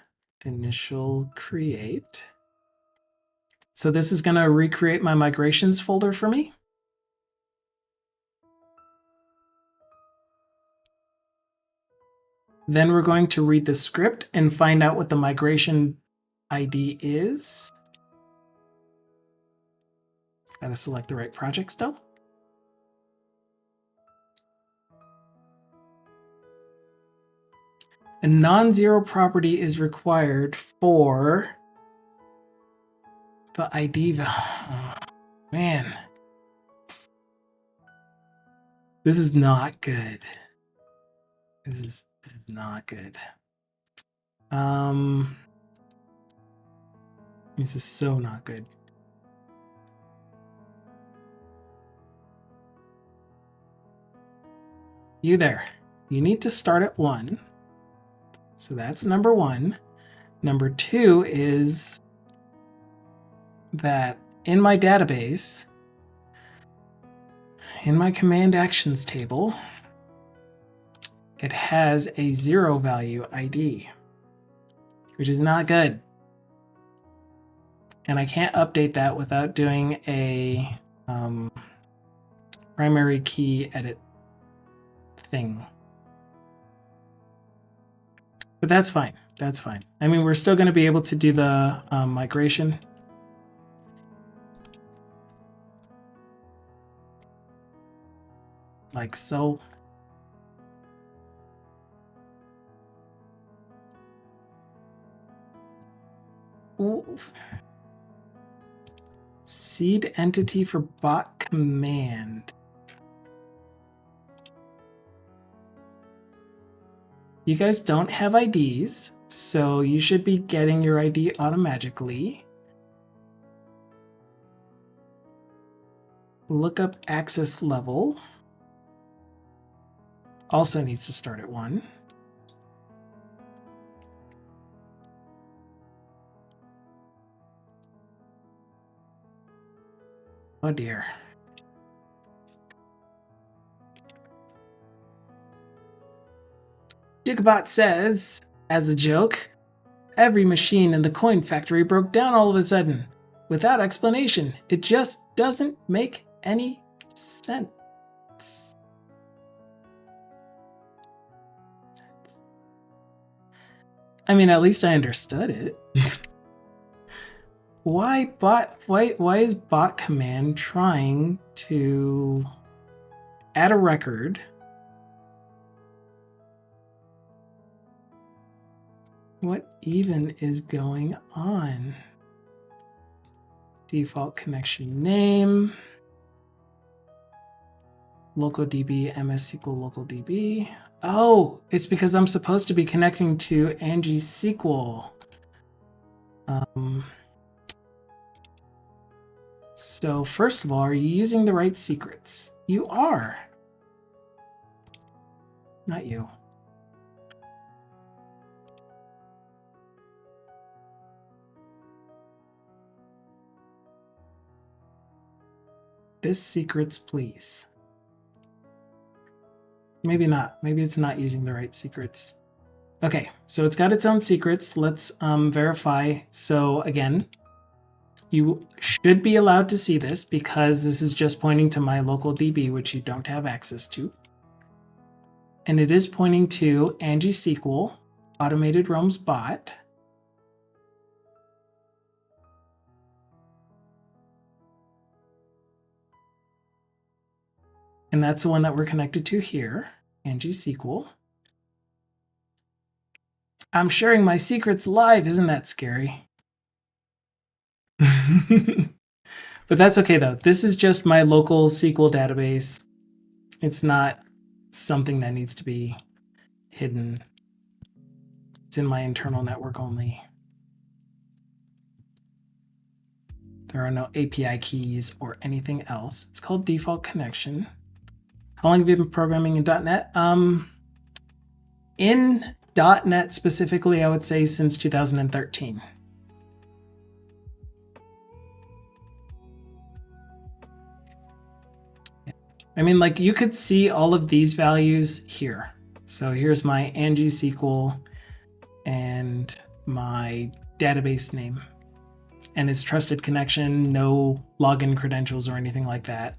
initial create. So this is going to recreate my migrations folder for me. Then we're going to read the script and find out what the migration ID is. Gotta select the right project still. A non-zero property is required for the ID. Oh, man. This is not good. This is not good. This is so not good. You there. You need to start at 1. So that's number 1. Number 2 is that in my database, in my command actions table, it has a 0 value ID, which is not good. And I can't update that without doing a primary key edit thing. But that's fine. That's fine. I mean, we're still going to be able to do the migration. Like so. Ooh. Seed entity for bot command. You guys don't have IDs, so you should be getting your ID automatically. Look up access level. Also needs to start at 1. Oh dear. Dukabot says, as a joke, every machine in the coin factory broke down all of a sudden, without explanation. It just doesn't make any sense. I mean, at least I understood it. Why is bot command trying to add a record What even is going on? Default connection name. Local DB, MS SQL local DB. Oh, it's because I'm supposed to be connecting to Angie SQL. So first of all, are you using the right secrets? You are. Not you. This secrets, please. Maybe not. Maybe it's not using the right secrets. Okay, so it's got its own secrets. Let's verify. So again, you should be allowed to see this because this is just pointing to my local DB, which you don't have access to. And it is pointing to Angie SQL, automated roams bot. And that's the one that we're connected to here, Angie SQL. I'm sharing my secrets live. Isn't that scary? But that's okay though. This is just my local SQL database. It's not something that needs to be hidden. It's in my internal network only. There are no API keys or anything else. It's called default connection. How long have you been programming in .NET? In .NET specifically, I would say since 2013. I mean, like you could see all of these values here. So here's my Angie SQL and my database name. And it's trusted connection, no login credentials or anything like that.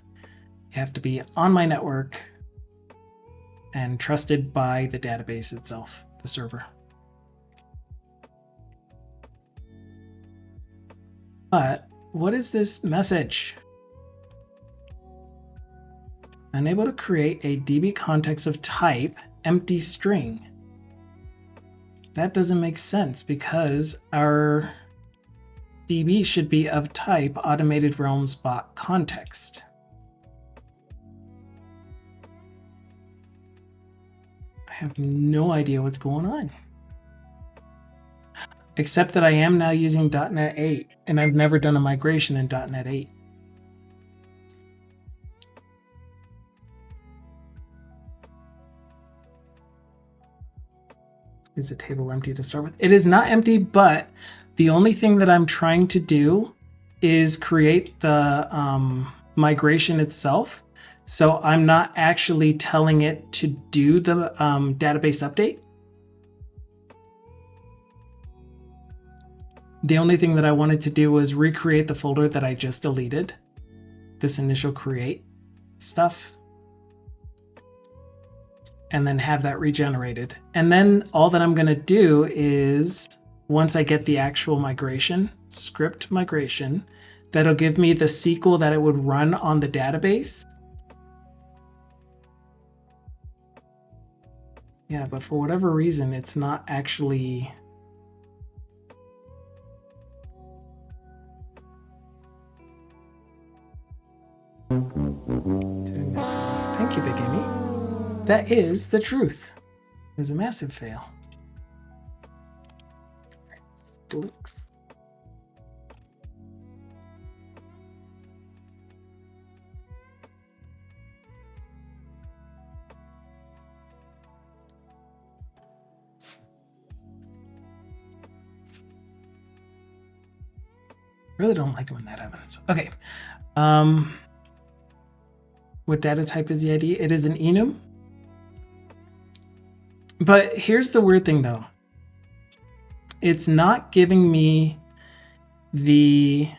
You have to be on my network and trusted by the database itself, the server. But what is this message? Unable to create a DB context of type empty string. That doesn't make sense because our DB should be of type automated realms bot context. I have no idea what's going on. Except that I am now using .NET 8 and I've never done a migration in .NET 8. Is the table empty to start with? It is not empty, but the only thing that I'm trying to do is create the migration itself. So I'm not actually telling it to do the database update. The only thing that I wanted to do was recreate the folder that I just deleted, this initial create stuff, and then have that regenerated. And then all that I'm going to do is, once I get the actual migration, script migration, that'll give me the SQL that it would run on the database. Yeah, but for whatever reason, it's not actually doing that. Thank you, Big Amy. That is the truth. It was a massive fail. Looks. Really don't like it when that happens. Okay. What data type is the ID? It is an enum. But here's the weird thing though. It's not giving me the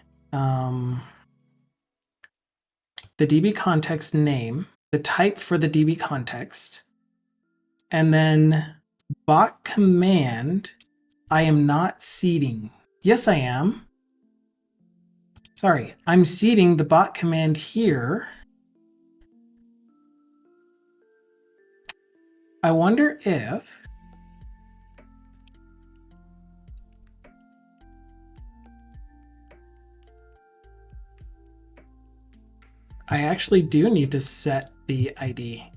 DB context name, the type for the DB context, and then bot command, I am not seeding. Yes, I am. Sorry, I'm seeding the bot command here. I wonder if I actually do need to set the ID.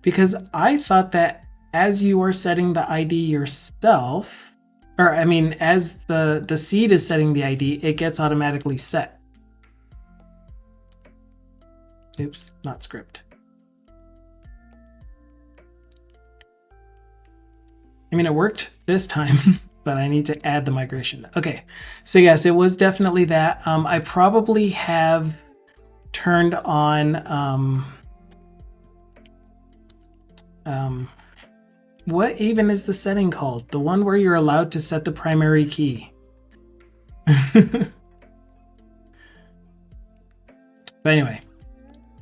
Because I thought that as you are setting the ID yourself, or I mean, as the seed is setting the ID, it gets automatically set. Oops, not script. I mean, it worked this time, but I need to add the migration. Okay, so yes, it was definitely that. I probably have turned on, what even is the setting called? The one where you're allowed to set the primary key. But anyway.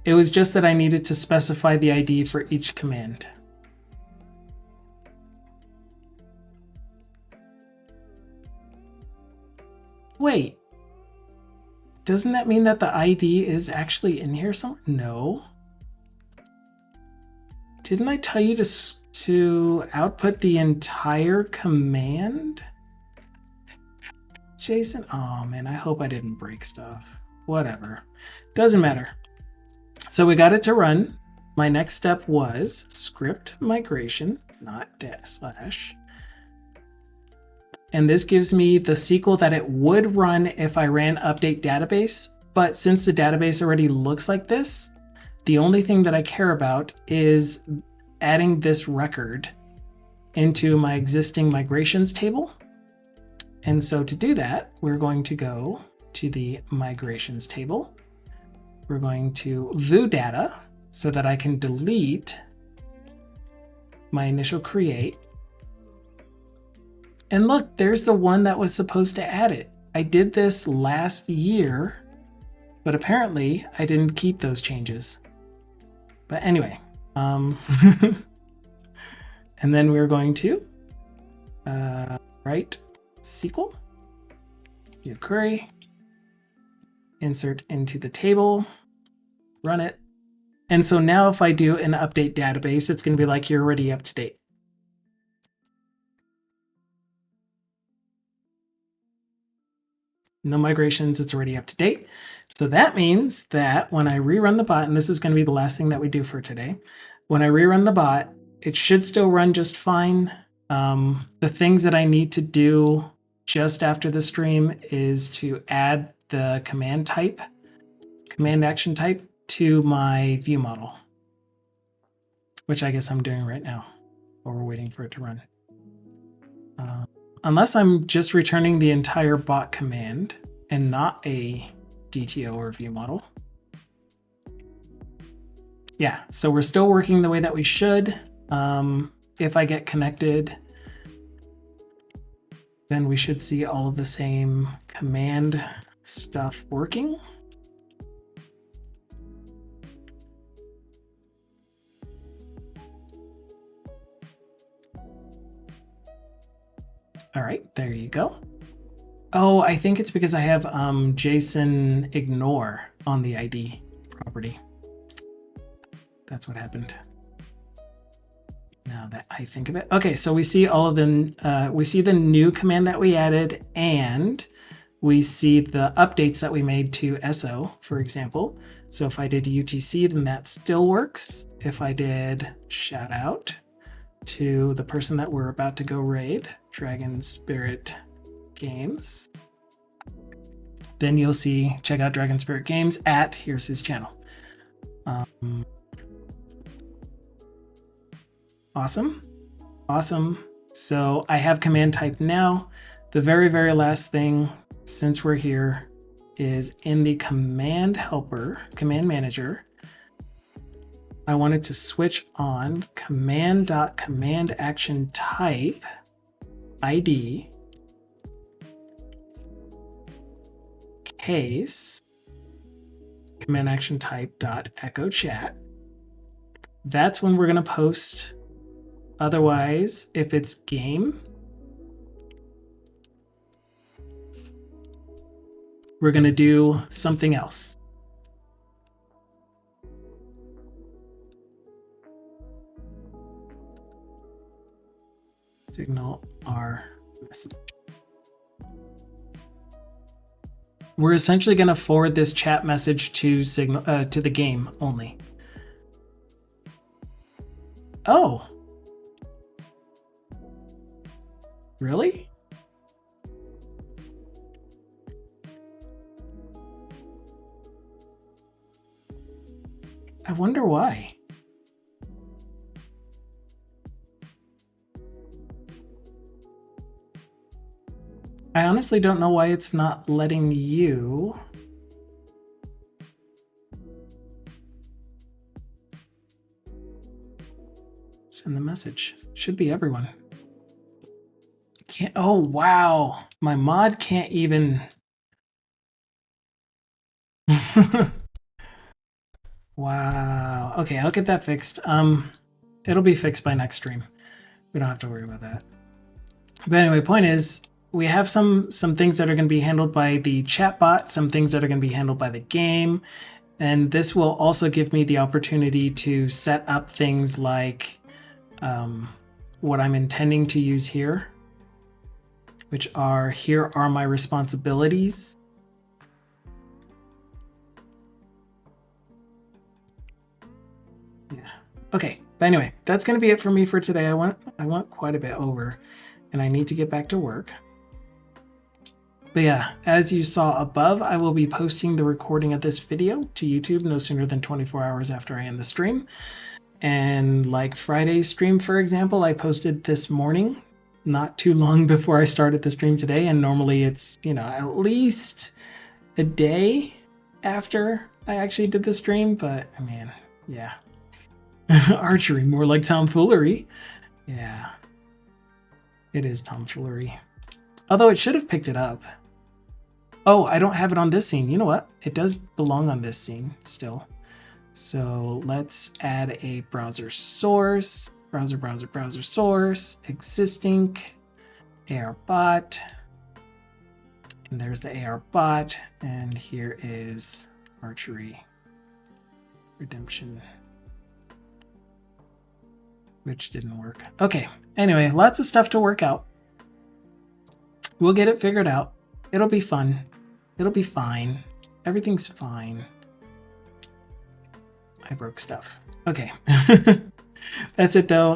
It was just that I needed to specify the ID for each command. Wait. doesn't that mean that the ID is actually in here somewhere? No. Didn't I tell you to output the entire command? Jason, oh man, I hope I didn't break stuff. Whatever, doesn't matter. So we got it to run. My next step was script migration, not /. And this gives me the SQL that it would run if I ran update database. But since the database already looks like this, the only thing that I care about is adding this record into my existing migrations table. And so to do that, we're going to go to the migrations table. We're going to view data so that I can delete my initial create. And look, there's the one that was supposed to add it. I did this last year, but apparently I didn't keep those changes. But anyway, and then we're going to write SQL, new query, insert into the table, run it. And so now if I do an update database, it's going to be like, you're already up to date. No migrations, it's already up to date. So that means that when I rerun the bot, and this is going to be the last thing that we do for today, when I rerun the bot, it should still run just fine. The things that I need to do just after the stream is to add the command action type to my view model, which I guess I'm doing right now while we're waiting for it to run. Unless I'm just returning the entire bot command and not a DTO or view model. Yeah, so we're still working the way that we should. If I get connected, then we should see all of the same command stuff working. All right, there you go. Oh, I think it's because I have JSON ignore on the ID property. That's what happened. Now that I think of it. Okay, so we see all of them. We see the new command that we added, and we see the updates that we made to SO, for example. So if I did UTC, then that still works. If I did shout out to the person that we're about to go raid, Dragon Spirit Games, then you'll see, check out Dragon Spirit Games at, here's his channel. Awesome. So I have command type now. The very, very last thing, since we're here, is in the command helper, command manager. I wanted to switch on command.command action type ID case command action type dot echo chat. That's when we're going to post. Otherwise, if it's game, we're going to do something else. Signal our message. We're essentially going to forward this chat message to signal to the game only. Oh. Really? I wonder why. I honestly don't know why it's not letting you. Send the message. Should be everyone. Can't. Oh, wow. My mod can't even. Wow. Okay, I'll get that fixed. It'll be fixed by next stream. We don't have to worry about that. But anyway, point is, we have some things that are going to be handled by the chatbot, some things that are going to be handled by the game, and this will also give me the opportunity to set up things like what I'm intending to use here, which are, here are my responsibilities. Yeah. Okay. But anyway, that's going to be it for me for today. I went quite a bit over, and I need to get back to work. But yeah, as you saw above, I will be posting the recording of this video to YouTube no sooner than 24 hours after I end the stream. And like Friday's stream, for example, I posted this morning, not too long before I started the stream today. And normally it's, you know, at least a day after I actually did the stream. But man, yeah. Archery, more like tomfoolery. Yeah, it is tomfoolery. Although it should have picked it up. Oh, I don't have it on this scene. You know what? It does belong on this scene still. So let's add a browser source. Browser source. Existing. AR bot. And there's the AR bot. And here is archery. Redemption. Which didn't work. Okay. Anyway, lots of stuff to work out. We'll get it figured out. It'll be fun. It'll be fine. Everything's fine. I broke stuff. Okay. That's it though.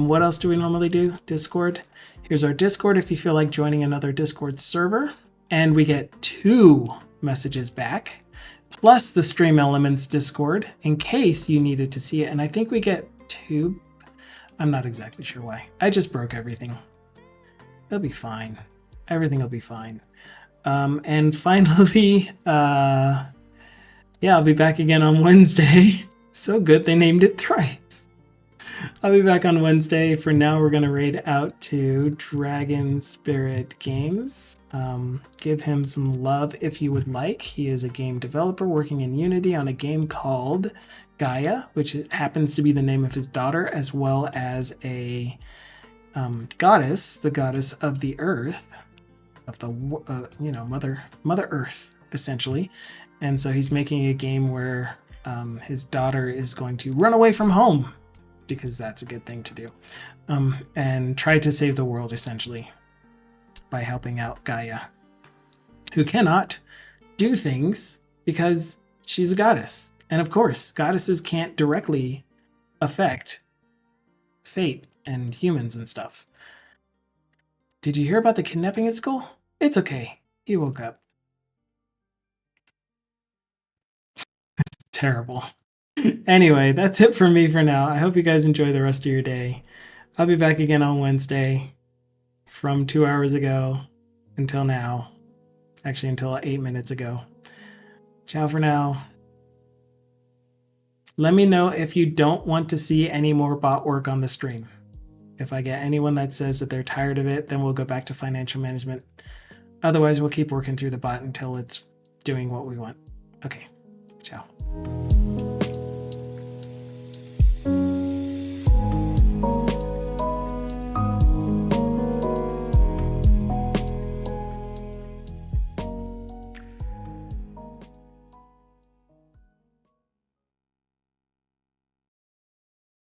What else do we normally do? Discord. Here's our Discord if you feel like joining another Discord server. And we get 2 messages back, plus the Stream Elements Discord in case you needed to see it. And I think we get 2. I'm not exactly sure why. I just broke everything. It'll be fine. Everything will be fine. And finally, yeah, I'll be back again on Wednesday. So good, they named it thrice. I'll be back on Wednesday. For now, we're going to raid out to Dragon Spirit Games. Give him some love if you would like. He is a game developer working in Unity on a game called Gaia, which happens to be the name of his daughter, as well as a goddess, the goddess of the earth, of the Mother Earth, essentially. And so he's making a game where his daughter is going to run away from home, because that's a good thing to do, and try to save the world, essentially, by helping out Gaia, who cannot do things because she's a goddess. And of course, goddesses can't directly affect fate and humans and stuff. Did you hear about the kidnapping at school? It's okay. He woke up. Terrible. Anyway, that's it for me for now. I hope you guys enjoy the rest of your day. I'll be back again on Wednesday from 2 hours ago until now. Actually, until 8 minutes ago. Ciao for now. Let me know if you don't want to see any more bot work on the stream. If I get anyone that says that they're tired of it, then we'll go back to financial management. Otherwise, we'll keep working through the bot until it's doing what we want. Okay, ciao.